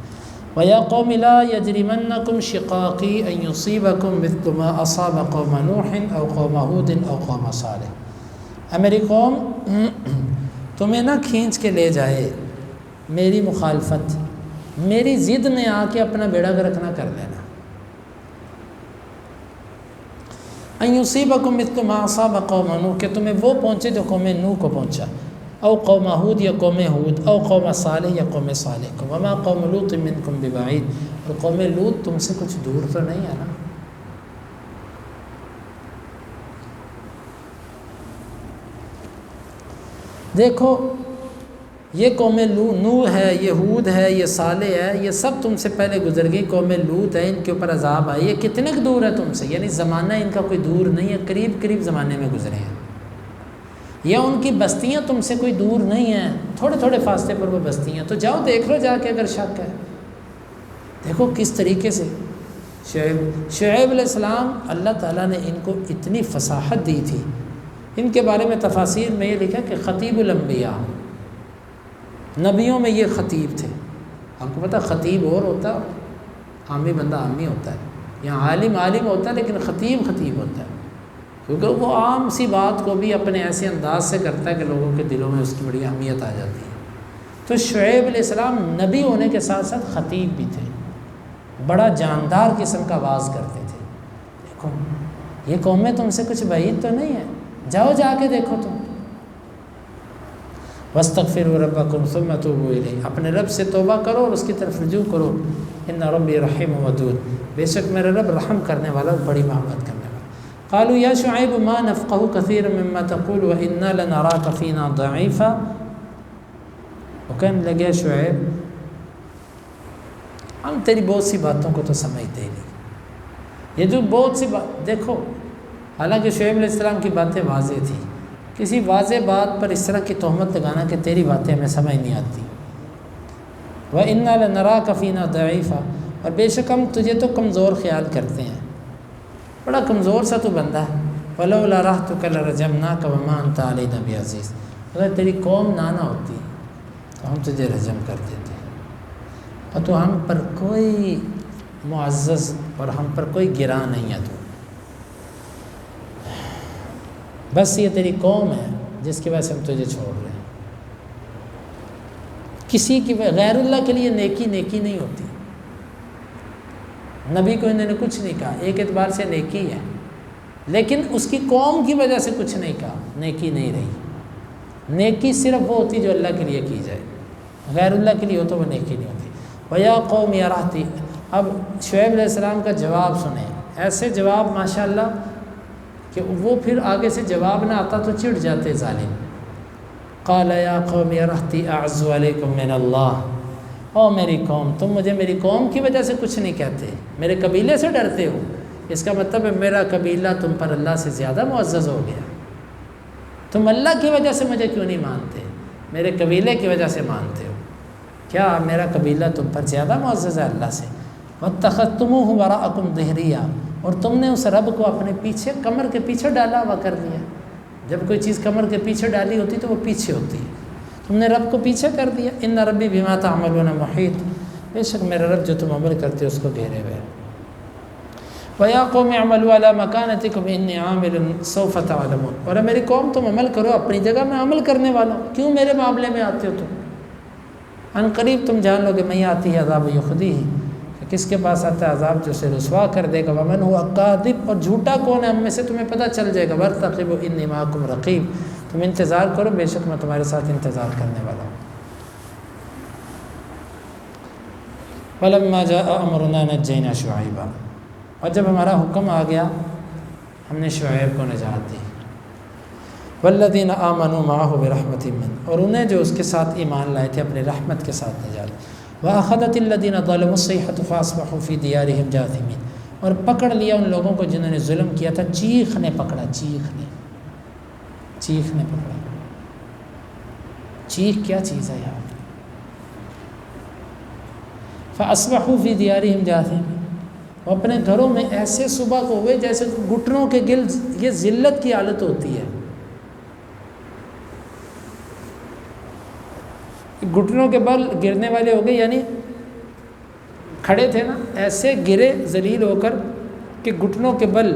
وَيَا قَوْمِ لَا يَجْرِمَنَّكُمْ شِقَاقِي أَن يُصِيبَكُمْ مِثْلُ مَا أَصَابَ قَوْمَ نُوحٍ أَوْ قَوْمَ هُودٍ أَوْ قَوْمَ صَالِحٍ، اے میری قوم تمہیں نہ کھینچ کے لے جائے میری مخالفت، میری ضد میں آ کے اپنا بیڑا گرک نہ کر لینا۔ أَن يُصِيبَكُمْ مِثْلُ مَا أَصَابَ قَوْمَ نُوحٍ، کہ تمہیں وہ پہنچے جو قوم نوح کو پہنچا، او قوم ہود یا قوم ہود، او قوم صالح یا قوم صالح کو، وما قوم لوط منکم ببعید، اور قوم لوط تم سے کچھ دور تو نہیں ہے نا۔ دیکھو یہ قوم نوح ہے، یہ ہود ہے، یہ صالح ہے، یہ سب تم سے پہلے گزر گئی۔ قوم لوط ہے، ان کے اوپر عذاب آئے، یہ کتنے دور ہے تم سے، یعنی زمانہ ان کا کوئی دور نہیں ہے، قریب قریب زمانے میں گزرے ہیں، یا ان کی بستیاں تم سے کوئی دور نہیں ہیں، تھوڑے تھوڑے فاصلے پر وہ بستیاں، تو جاؤ دیکھ لو جا کے اگر شک ہے۔ دیکھو کس طریقے سے شعیب علیہ السلام، اللہ تعالیٰ نے ان کو اتنی فصاحت دی تھی، ان کے بارے میں تفاسیر میں یہ لکھا کہ خطیب الانبیاء، نبیوں میں یہ خطیب تھے۔ آپ کو پتہ خطیب اور ہوتا ہے، عامی بندہ عامی ہوتا ہے، یہاں عالم عالم ہوتا ہے لیکن خطیب خطیب ہوتا ہے، کیونکہ وہ عام سی بات کو بھی اپنے ایسے انداز سے کرتا ہے کہ لوگوں کے دلوں میں اس کی بڑی اہمیت آ جاتی ہے۔ تو شعیب علیہ السلام نبی ہونے کے ساتھ ساتھ خطیب بھی تھے، بڑا جاندار قسم کا آواز کرتے تھے۔ دیکھو یہ قومیں تم سے کچھ بعید تو نہیں ہیں، جاؤ جا کے دیکھو تم۔ وَاسْتَغْفِرُوا رَبَّكُمْ ثُمَّ تُوبُوا إِلَيْهِ، اپنے رب سے توبہ کرو اور اس کی طرف رجوع کرو۔ إِنَّ رَبِّي رَحِيمٌ وَدُودٌ، بے شک میرا رب رحم کرنے والا، بڑی محبت کرنے والا۔ قالوا یا شعیب ما نفقه كثيرا مما تقول وإنا لنراك فينا ضعیفا، وہ کہنے لگے شعیب ہم تیری بہت سی باتوں کو تو سمجھتے ہی نہیں، یہ جو بہت سی بات دیکھو، حالانکہ شعیب علیہ السلام کی باتیں واضح تھیں، کسی واضح بات پر اس طرح کی تہمت لگانا کہ تیری باتیں ہمیں سمجھ نہیں آتی۔ وَإِنَّا لَنَرَاكَ فِينَا ضَعِيفًا، اور بے شک ہم تجھے تو کمزور خیال کرتے ہیں، بڑا کمزور سا تو بندہ ہے۔ وَلَوْلَا رَحْتُكَ لَرَجَمْنَاكَ وَمَا أَنْتَ عَلَيْنَا بِعَزِيزٍ، اگر تیری قوم نہ ہوتی تو ہم تجھے رجم کر دیتے، اور تو ہم پر کوئی معزز اور ہم پر کوئی گراں نہیں ہے، تو بس یہ تیری قوم ہے جس کی وجہ سے ہم تجھے چھوڑ رہے ہیں۔ کسی کی غیر اللہ کے لیے نیکی نیکی نہیں ہوتی، نبی کو انہوں نے کچھ نہیں کہا، ایک اعتبار سے نیکی ہے، لیکن اس کی قوم کی وجہ سے کچھ نہیں کہا، نیکی نہیں رہی۔ نیکی صرف وہ ہوتی جو اللہ کے لیے کی جائے، غیر اللہ کے لیے ہو تو وہ نیکی نہیں ہوتی۔ وَيَا قَوْمِ يَا رَحْتِي، اب شعیب علیہ السلام کا جواب سنیں، ایسے جواب ماشاءاللہ کہ وہ پھر آگے سے جواب نہ آتا تو چڑ جاتے ظالم۔ قَالَ يَا قَوْمِ يَا رَحْتِي أَعْزُّ عَلَيْكُم مِّنَ اللَّهِ، او میری قوم، تم مجھے میری قوم کی وجہ سے کچھ نہیں کہتے، میرے قبیلے سے ڈرتے ہو، اس کا مطلب ہے میرا قبیلہ تم پر اللہ سے زیادہ معزز ہو گیا، تم اللہ کی وجہ سے مجھے کیوں نہیں مانتے، میرے قبیلے کی وجہ سے مانتے ہو، کیا میرا قبیلہ تم پر زیادہ معزز ہے اللہ سے۔ وَاتَّخَذْتُمُوهُ وَرَاءَكُمْ ظِهْرِيًّا، اور تم نے اس رب کو اپنے پیچھے، کمر کے پیچھے ڈالا ہوا کر دیا، جب کوئی چیز کمر کے پیچھے ڈالی ہوتی تو وہ پیچھے ہوتی، تم نے رب کو پیچھے کر دیا۔ ان ربی بما تعملون محیط، بے شک میرا رب جو تم عمل کرتے اس کو گھیرے ہوئے۔ وَيَا قَوْمِ اعْمَلُوا عَلَىٰ مَكَانَتِكُمْ إِنِّي عَامِلٌ سَوْفَ تَعْلَمُونَ، اور میری قوم تم عمل کرو اپنی جگہ، میں عمل کرنے والا ہوں، کیوں میرے معاملے میں آتے ہو تم؟ ان قریب تم جان لو کہ میں آتی ہے عذاب یخزیہ، کہ کس کے پاس آتا ہے عذاب جو اسے رسوا کر دے گا۔ وَمَنْ هُوَ كَاذِبٌ، اور جھوٹا کون ہے ہم میں سے تمہیں پتہ چل جائے گا۔ وَارْتَقِبُوا إِنِّي مَعَكُمْ رَقِيبٌ، تم انتظار کرو، بے شک میں تمہارے ساتھ انتظار کرنے والا ہوں۔ وَلَمَّا جَاءَ أَمْرُنَا نَجَّيْنَا شُعَيْبًا، اور جب ہمارا حکم آ گیا ہم نے شعیب کو نجات دی۔ وَالَّذِينَ آمَنُوا مَعَهُ بِرَحْمَةٍ مِّنْهُ، اور انہیں جو اس کے ساتھ ایمان لائے تھے اپنی رحمت کے ساتھ نجات دی۔ وَأَخَذَتِ الَّذِينَ ظَلَمُوا الصَّيْحَةُ فَأَصْبَحُوا فِي دِيَارِهِمْ جَاثِمِينَ، اور پکڑ لیا ان لوگوں کو جنہوں نے ظلم کیا تھا، چیخ نے پکڑا، چیخ نے پکڑا۔ چیخ کیا چیز ہے یار؟ فَأَصْبَحُوا فِي دِيَارِهِمْ جَاثِمِينَ، وہ اپنے گھروں میں ایسے صبح کو ہوئے جیسے گھٹنوں کے گل، یہ ذلت کی حالت ہوتی ہے، گھٹنوں کے بل گرنے والے ہو گئے، یعنی کھڑے تھے نا، ایسے گرے ذلیل ہو کر کہ گھٹنوں کے بل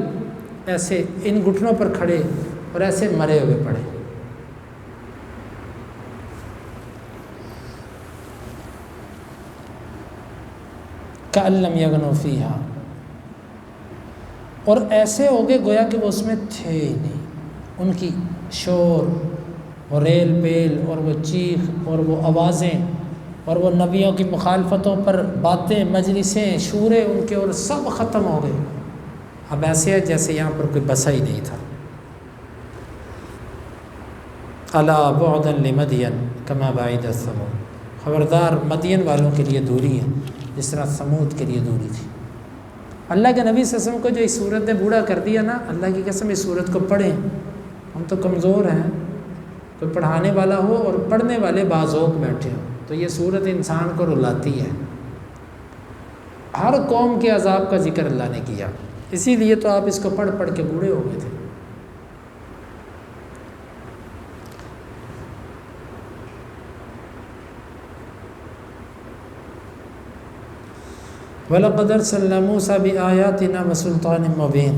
ایسے ان گھٹنوں پر کھڑے اور ایسے مرے ہوئے پڑے۔ كَأَن لَّمْ يَغْنَوْا فِيهَا، اور ایسے ہو گئے گویا کہ وہ اس میں تھے ہی نہیں، ان کی شور اور ریل پیل اور وہ چیخ اور وہ آوازیں اور وہ نبیوں کی مخالفتوں پر باتیں، مجلسیں، شورے ان کے، اور سب ختم ہو گئے، اب ایسے ہے جیسے یہاں پر کوئی بسا ہی نہیں تھا۔ أَلَا بُعْدًا لِمَدْيَنَ كَمَا بَعِدَ ثَمُودُ، خبردار مدین والوں کے لیے دوری ہے جس طرح سمود کے لیے دوری تھی۔ اللہ کے نبی صلی اللہ علیہ وسلم کو جو اس صورت نے بوڑھا کر دیا نا، اللہ کی قسم اس صورت کو پڑھیں، ہم تو کمزور ہیں، کوئی پڑھانے والا ہو اور پڑھنے والے بعضوق بیٹھے ہوں تو یہ صورت انسان کو رلاتی ہے۔ ہر قوم کے عذاب کا ذکر اللہ نے کیا، اسی لیے تو آپ اس کو پڑھ پڑھ کے بوڑھے ہو گئے تھے۔ وَلَقَدْ أَرْسَلْنَا مُوسَىٰ بِآيَاتِنَا وَسُلْطَانٍ مُّبِينٍ،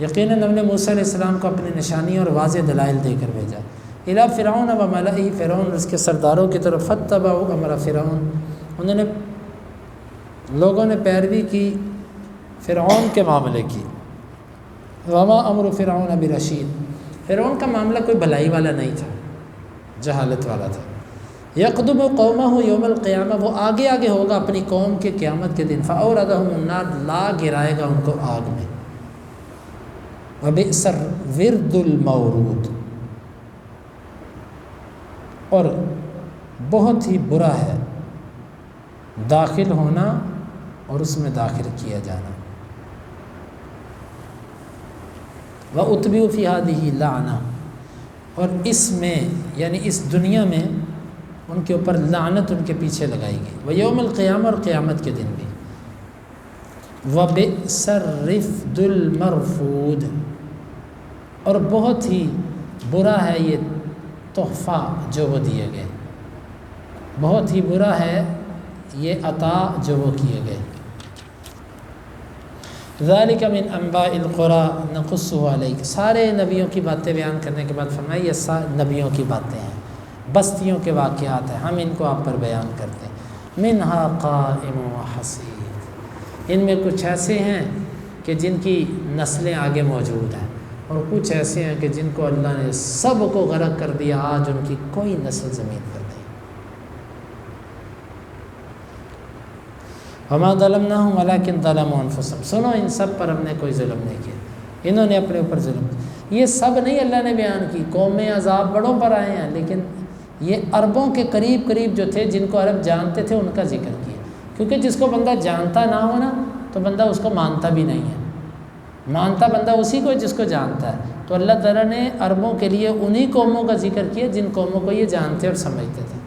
یقیناً ہم نے موسیٰ علیہ السلام کو اپنی نشانی اور واضح دلائل دے کر بھیجا۔ اِلیٰ فرعون وَمَلَئِهِ، فرعون اور اس کے سرداروں کی طرف، فَاتَّبَعُوا أَمْرَ فرعون، انہوں نے لوگوں نے پیروی کی فرعون کے معاملے کی۔ وما امر فرعون برشید، فرعون کا معاملہ کوئی بھلائی والا نہیں تھا، جہالت والا تھا۔ یقدم قومہ یوم القیامہ، وہ آگے آگے ہوگا اپنی قوم کے قیامت کے دن، فاوردہم النار، لا گرائے گا ان کو آگ میں۔ وبئس الورد المورود، اور بہت ہی برا ہے داخل ہونا اور اس میں داخل کیا جانا۔ وَأُتْبِعُوا فِي هَذِهِ لَعْنَةً، اور اس میں یعنی اس دنیا میں ان کے اوپر لعنت ان کے پیچھے لگائی گئی، وَيَوْمَ الْقِيَامَةِ، اور قیامت کے دن بھی۔ وَبِئْسَ الرِّفْدُ الْمَرْفُودُ، اور بہت ہی برا ہے یہ تحفہ جو وہ دیے گئے، بہت ہی برا ہے یہ عطا جو وہ کیے گئے۔ ذَلِكَ مِنْ أَنْبَاءِ الْقُرَىٰ نَقُصُّهُ عَلَيْكَ، سارے نبیوں کی باتیں بیان کرنے کے بعد فرمایا یہ سارے نبیوں کی باتیں ہیں، بستیوں کے واقعات ہیں، ہم ان کو آپ پر بیان کرتے ہیں۔ مِنْهَا قَائِمٌ وَحَصِيدٌ، ان میں کچھ ایسے ہیں کہ جن کی نسلیں آگے موجود ہیں، اور کچھ ایسے ہیں کہ جن کو اللہ نے سب کو غرق کر دیا، آج ان کی کوئی نسل زمین پر نہیں۔ وَمَا ظَلَمْنَاهُمْ وَلَٰكِنْ ظَلَمُوا أَنفُسَهُمْ، سنو ان سب پر ہم نے کوئی ظلم نہیں کیا، انہوں نے اپنے اوپر ظلم کیا۔ یہ سب نہیں اللہ نے بیان کی، قومیں عذاب بڑوں پر آئے ہیں، لیکن یہ عربوں کے قریب قریب جو تھے، جن کو عرب جانتے تھے، ان کا ذکر کیا، کیونکہ جس کو بندہ جانتا نہ ہو نا تو بندہ اس کو مانتا بھی نہیں ہے، مانتا بندہ اسی کو جس کو جانتا ہے۔ تو اللہ تعالیٰ نے عربوں کے لیے انہی قوموں کا ذکر کیا جن قوموں کو یہ جانتے اور سمجھتے تھے،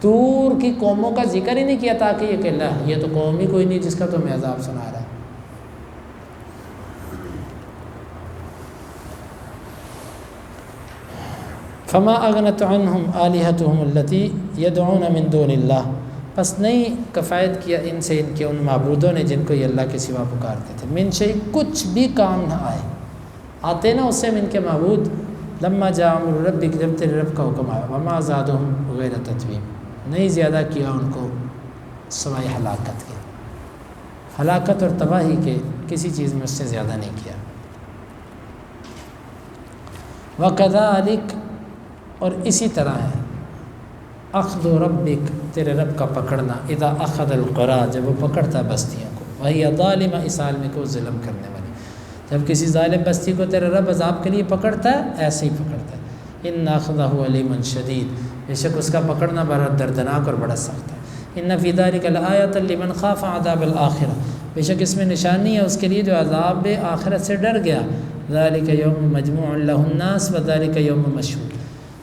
دور کی قوموں کا ذکر ہی نہیں کیا تاکہ یہ کہ اللہ یہ تو قوم ہی کوئی نہیں جس کا تمہیں عذاب سنا رہا ہے۔ فما اغنت عنہم آلہتہم التی یدعون من دون اللہ، پس نہیں کفایت کیا ان سے ان کے ان معبودوں نے جن کو یہ اللہ کے سوا پکارتے تھے، من شیء، کچھ بھی کام نہ آئے، آتے نا اس سے ان کے معبود، لما جاء امر ربک، جب تیرے رب کا حکم آیا، وما زادہم غیر تتویم، نہیں زیادہ کیا ان کو سوائے ہلاکت کے، ہلاکت اور تباہی کے، کسی چیز میں اس سے زیادہ نہیں کیا۔ وَكَذَلِكَ، اور اسی طرح ہے، اخذ ربک، تیرے رب کا پکڑنا، اذا اخذ القرى، جب وہ پکڑتا بستیوں کو، وہی ظالمہ، اس عالم کو ظلم کرنے والی، جب کسی ظالم بستی کو تیرے رب عذاب کے لیے پکڑتا ہے، ایسے ہی پکڑتا ہے۔ ان اخذہ علیم شدید، بے شک اس کا پکڑنا بڑا دردناک اور بڑا سخت ہے۔ ان فی ذلک لآیۃ لمن خاف عذاب الآخرہ، بے شک اس میں نشانی ہے اس کے لیے جو عذاب آخرت سے ڈر گیا۔ ذلک یوم مجموع لہ الناس وذلک یوم مشہود،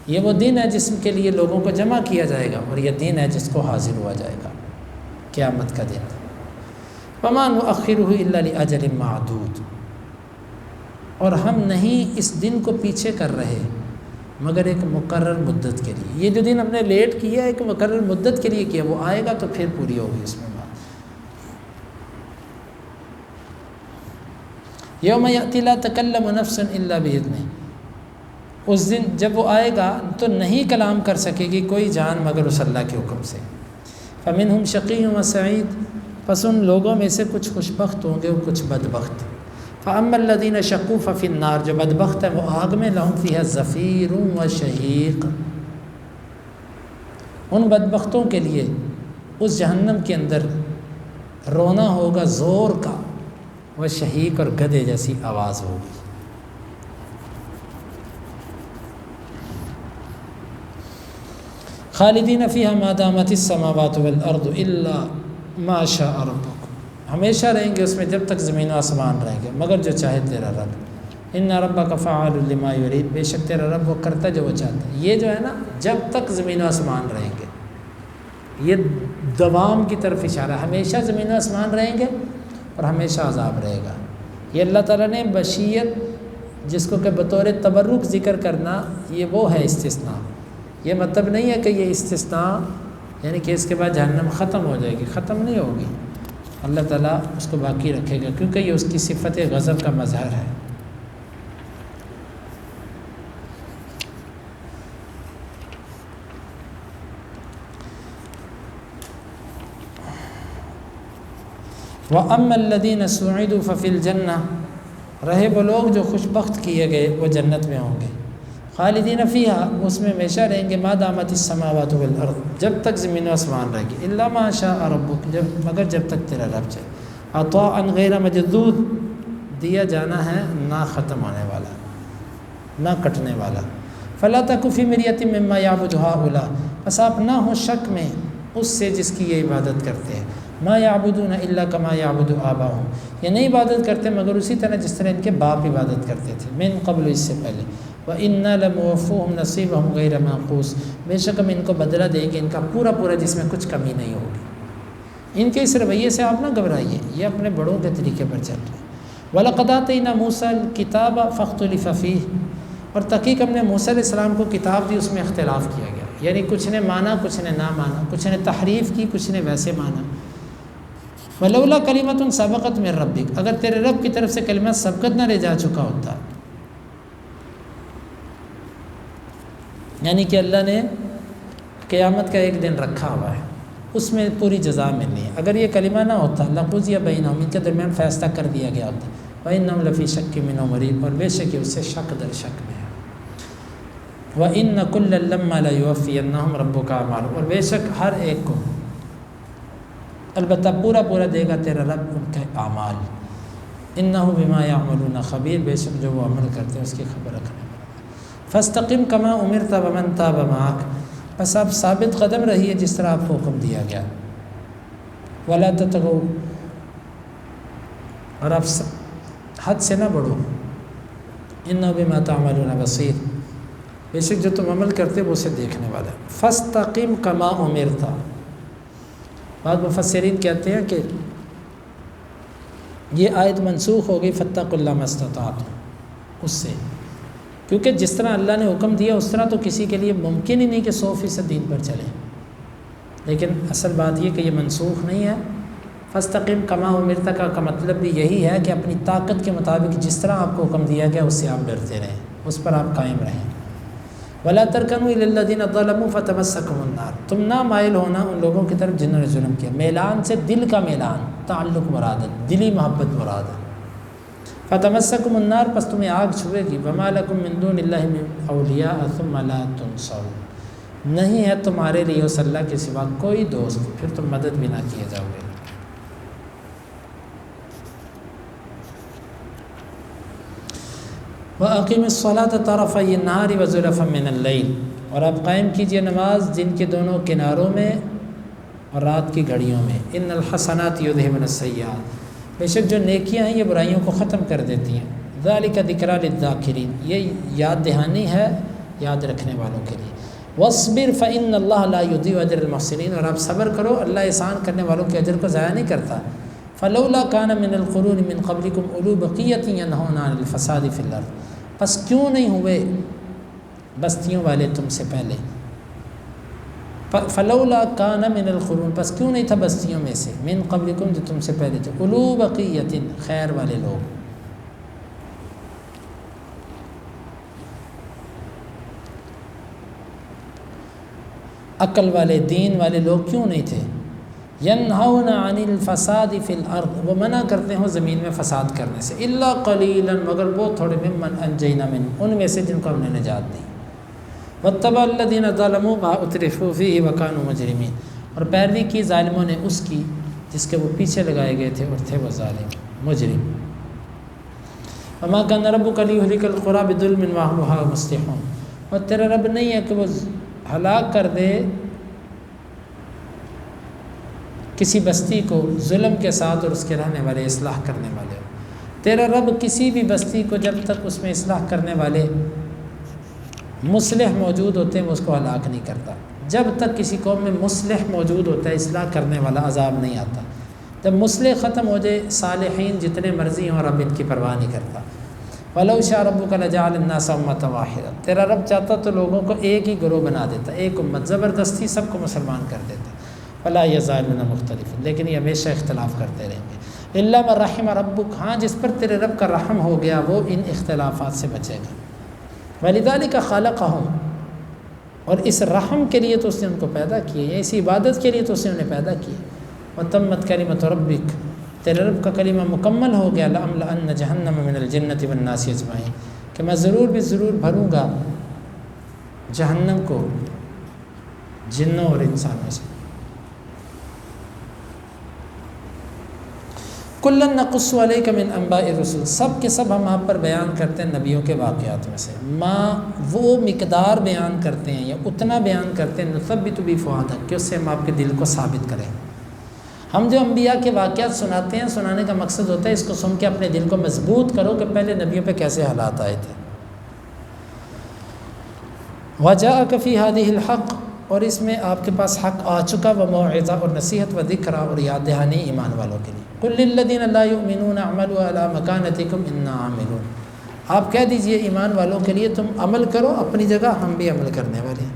یہ وہ دن ہے جس کے لیے لوگوں کو جمع کیا جائے گا، اور یہ دن ہے جس کو حاضر ہوا جائے گا، قیامت کا دن۔ وما نؤخرہ الا لأجل معدود، اور ہم نہیں اس دن کو پیچھے کر رہے مگر ایک مقرر مدت کے لیے، یہ جو دن ہم نے لیٹ کیا ایک مقرر مدت کے لیے کیا، وہ آئے گا تو پھر پوری ہوگی اس میں بات۔ یوم یأتی لا تکلم نفس الا بإذنہ، اس دن جب وہ آئے گا تو نہیں کلام کر سکے گی کوئی جان مگر اس اللہ کے حکم سے۔ فمنہم شقی و سعید، پس ان لوگوں میں سے کچھ خوش بخت ہوں گے اور کچھ بدبخت۔ فاما الذین شقوا ففی النار، جو بدبخت ہیں وہ آگ میں، لہم فیہا زفیر و شہیق، ان بدبختوں کے لیے اس جہنم کے اندر رونا ہوگا زور کا، وہ شہیق، اور گدے جیسی آواز ہوگی۔ خالدین فیہا ما دامت السماوات والارض الا ما شاء ربک، ہمیشہ رہیں گے اس میں جب تک زمین و آسمان رہیں گے مگر جو چاہے تیرا رب۔ ان ربک فعال لما یرید، بے شک تیرا رب وہ کرتا جو وہ چاہتا ہے۔ یہ جو ہے نا جب تک زمین و آسمان رہیں گے، یہ دوام کی طرف اشارہ، ہمیشہ زمین و آسمان رہیں گے اور ہمیشہ عذاب رہے گا۔ یہ اللہ تعالیٰ نے بشیت جس کو کہ بطور تبرک ذکر کرنا، یہ وہ ہے استثناء، یہ مطلب نہیں ہے کہ یہ استثناء یعنی کہ اس کے بعد جہنم ختم ہو جائے گی، ختم نہیں ہوگی، اللہ تعالیٰ اس کو باقی رکھے گا کیونکہ یہ اس کی صفت غضب کا مظہر ہے۔ وَأَمَّا الَّذِينَ سُعِدُوا فَفِي الْجَنَّةِ، رہے وہ لوگ جو خوش بخت کیے گئے وہ جنت میں ہوں گے، خالدین فیہا، اس میں ہمیشہ رہیں گے، ما دامت السماوات والارض، جب تک زمین و آسمان رہے گی، الا ما شاء ربک، مگر جب تک تیرا رب چاہے، عطاء غیر مجدود، دیا جانا ہے نہ ختم ہونے والا، نہ کٹنے والا، فلا تک فی مریۃ مما یعبد ہؤلاء، بس آپ نہ ہو شک میں اس سے جس کی یہ عبادت کرتے ہیں، ما یعبدون الا کما یعبد آباؤہم، یہ نہیں عبادت کرتے مگر اسی طرح جس طرح ان کے باپ عبادت کرتے تھے، من قبل، اس سے پہلے، وَإِنَّا لَمُوَفُّوهُمْ نَصِيبَهُمْ غَيْرَ مَنقُوصٍ، بے شک ہم ان کو بدلہ دیں گے ان کا پورا پورا جس میں کچھ کمی نہیں ہوگی۔ ان کے اس رویے سے آپ نہ گھبرائیے، یہ اپنے بڑوں کے طریقے پر چل رہے ہیں۔ وَلَقَدْ آتَيْنَا مُوسَى الْكِتَابَ فَاخْتُلِفَ فِيهِ، اور تحقیق ہم نے موسیٰ علیہ السلام کو کتاب دی، اس میں اختلاف کیا گیا، یعنی کچھ نے مانا کچھ نے نہ مانا، کچھ نے تحریف کی کچھ نے ویسے مانا۔ وَلَوْلَا كَلِمَةٌ سَبَقَتْ مِن رَبِّكَ، اگر تیرے رب کی طرف سے کلمہ سبقت نہ لے جا چکا ہوتا، یعنی کہ اللہ نے قیامت کا ایک دن رکھا ہوا ہے، اس میں پوری جزا ملنی ہے، اگر یہ کلمہ نہ ہوتا لَقُضِیَ بَیْنَهُمْ، ان کے درمیان فیصلہ کر دیا گیا ہوتا، وَإِنَّهُمْ لَفِي شَكٍّ مِّنْهُ مُرِیبٍ، اور بے شک اس سے شک در شک میں ہے، وَإِنَّ كُلًّا لَمَّا لَيُوَفِّيَنَّهُمْ رَبُّكَ أَعْمَالَهُمْ، اور بے شک ہر ایک کو البتہ پورا پورا دے گا تیرا رب ان کے اعمال، إِنَّهُ بِمَا يَعْمَلُونَ خَبِيرٌ، بے شک جو وہ عمل کرتے ہیں اس کی خبر رکھنے والا۔ فاستقم كما امرت ومن تاب معك، بس آپ ثابت قدم رہیے جس طرح آپ کو حکم دیا گیا، ولا تطغوا، اور آپ حد سے نہ بڑھو، انه بما تعملون بصیر، بے شک جو تم عمل کرتے وہ اسے دیکھنے والا ہے۔ فاستقم كما امرت، بعض مفسرین کہتے ہیں کہ یہ آیت منسوخ ہو گئی فاتقوا اللہ ما استطعتم، اس سے، کیونکہ جس طرح اللہ نے حکم دیا اس طرح تو کسی کے لیے ممکن ہی نہیں کہ 100% دین پر چلے، لیکن اصل بات یہ کہ یہ منسوخ نہیں ہے۔ فاستقم کما امرت کا مطلب بھی یہی ہے کہ اپنی طاقت کے مطابق جس طرح آپ کو حکم دیا گیا اس سے آپ ڈرتے رہیں، اس پر آپ قائم رہیں۔ ولا ترکنوا الی الذین ظلموا فتمسکهم النار، تم نہ مائل ہونا ان لوگوں کی طرف جنہوں نے ظلم کیا، میلان سے دل کا میلان، تعلق مراد ہے، دلی محبت مراد ہے۔ فتمسکم النار، پس تمہیں آگ چھوئے گی، وما لکم من دون اللہ من اولیاء ثم لا تنصرون، نہیں ہے تمہارے لیے اس اللہ کے سوا کوئی دوست، پھر تم مدد بھی نہ کیے جاؤ گے۔ وَأَقِمِ الصَّلَاةَ طَرَفَيِ النَّهَارِ وَزُلَفًا مِّنَ اللَّيْلِ، اور آپ قائم کیجئے نماز دن کے دونوں کناروں میں اور رات کی گھڑیوں میں۔ ان الحسنات یذہبن السیئات، بے شک جو نیکیاں ہیں یہ برائیوں کو ختم کر دیتی ہیں۔ ذالک ذکریٰ للذاکرین، یہ یاد دہانی ہے یاد رکھنے والوں کے لیے۔ واصبر فإن اللہ لا یضیع اجر المحسنین، اور آپ صبر کرو اللہ احسان کرنے والوں کے اجر کو ضائع نہیں کرتا۔ فلولا کان من القرون من قبلکم اولو بقیۃ ینہون عن الفساد فی الارض، پس کیوں نہیں ہوئے بستیوں والے تم سے پہلے، فلولا کان من القرون، پس کیوں نہیں تھا بستیوں میں سے، من قبلکم جو تم سے پہلے تھے، اولو بقیۃ خیر والے لوگ، عقل والے دین والے لوگ کیوں نہیں تھے، ینہون عن الفساد فی الارض، وہ منع کرتے ہیں زمین میں فساد کرنے سے، الا قلیلا، مگر وہ تھوڑے، ممن انجینا من، ان میں سے جن کو ہم نے نجات دی، واتبع الذین ظلموا ما اترفوا فیہ وکانوا مجرمین، اور پیروی کی ظالموں نے اس کی جس کے وہ پیچھے لگائے گئے تھے اور تھے وہ ظالم مجرم۔ وما کان ربک لیہلک القری بظلم واہلھا مصلحون، اور تیرا رب نہیں ہے کہ وہ ہلاک کر دے کسی بستی کو ظلم کے ساتھ اور اس کے رہنے والے اصلاح کرنے والے ہو، تیرا رب کسی بھی بستی کو جب تک اس میں اصلاح کرنے والے مصلح موجود ہوتے ہیں وہ اس کو ہلاک نہیں کرتا، جب تک کسی قوم میں مصلح موجود ہوتا ہے اصلاح کرنے والا عذاب نہیں آتا، جب مصلح ختم ہو جائے صالحین جتنے مرضی ہوں رب ان کی پرواہ نہیں کرتا۔ وَلَوْ شَاءَ رَبُّكَ لَجَعَلَ النَّاسَ أُمَّةً وَاحِدَةً، تیرا رب چاہتا تو لوگوں کو ایک ہی گروہ بنا دیتا، ایک امت، زبردستی سب کو مسلمان کر دیتا۔ وَلَا يَزَالُونَ مُخْتَلِفِينَ، لیکن یہ ہمیشہ اختلاف کرتے رہیں گے۔ إِلَّا مَن رَحِمَ رَبُّكَ، ہاں جس پر تیرے رب کا رحم ہو گیا وہ ان اختلافات سے بچے گا۔ وَلِذَلِكَ خَلَقَهُمْ، اور اس رحم کے لیے تو اس نے ان کو پیدا کیا، یا اس عبادت کے لیے تو اس نے انہیں پیدا کیا۔ وَتَمَّتْ كَلِمَةُ رَبِّكَ، تیرے رب کا کلمہ مکمل ہو گیا، لَأَمْلَأَنَّ جَهَنَّمَ مِنَ الْجِنَّةِ وَالنَّاسِ أَجْمَعِينَ، کہ میں ضرور بھی ضرور بھروں گا جہنم کو جنوں اور انسانوں سے۔ کُلًّا نَقُصُّ عَلَيْكَ مِنْ أَنْبَاءِ الرُّسُلِ، سب کے سب ہم آپ پر بیان کرتے ہیں نبیوں کے واقعات میں سے، وہ مقدار بیان کرتے ہیں یا اتنا بیان کرتے ہیں نُثَبِّتُ بِهِ فُؤَادَكَ، کہ اس سے ہم آپ کے دل کو ثابت کریں۔ ہم جو انبیاء کے واقعات سناتے ہیں، سنانے کا مقصد ہوتا ہے اس کو سن کے اپنے دل کو مضبوط کرو کہ پہلے نبیوں پہ کیسے حالات آئے تھے۔ وَجَاءَكَ فِي هَذِهِ الْحَقُّ، اور اس میں آپ کے پاس حق آ چکا، وَمَوْعِظَةٌ اور نصیحت، وَذِکْرَىٰ اور یاد دہانی ایمان والوں کے لیے۔ قُل لِّلَّذِينَ لَا يُؤْمِنُونَ اعْمَلُوا عَلَىٰ مَكَانَتِكُمْ إِنَّا عَامِلُونَ، آپ کہہ دیجئے ایمان والوں کے لیے تم عمل کرو اپنی جگہ، ہم بھی عمل کرنے والے ہیں۔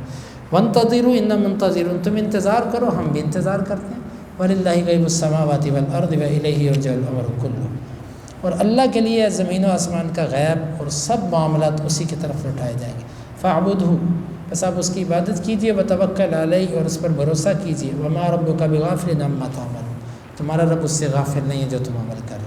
وَانتَظِرُوا إِنَّا مُنتَظِرُونَ، تم انتظار کرو ہم بھی انتظار کرتے ہیں۔ وَلِلَّهِ غَيْبُ السَّمَاوَاتِ وَالْأَرْضِ وَإِلَيْهِ يُرْجَعُ الْأَمْرُ كُلُّهُ، اور اللہ کے لیے زمین و آسمان کا غیب اور سب معاملات اسی کی طرف لوٹائے جائیں گے۔ فَاعْبُدْهُ، بس آپ اس کی عبادت کیجئے، وَتَوَكَّلْ عَلَيْهِ، اور اس پر بھروسہ کیجئے، وَمَا رَبُّكَ بِغَافِلٍ عَمَّا تَعْمَلُونَ، تمہارا رب اس سے غافل نہیں ہے جو تم عمل کر رہے ہیں۔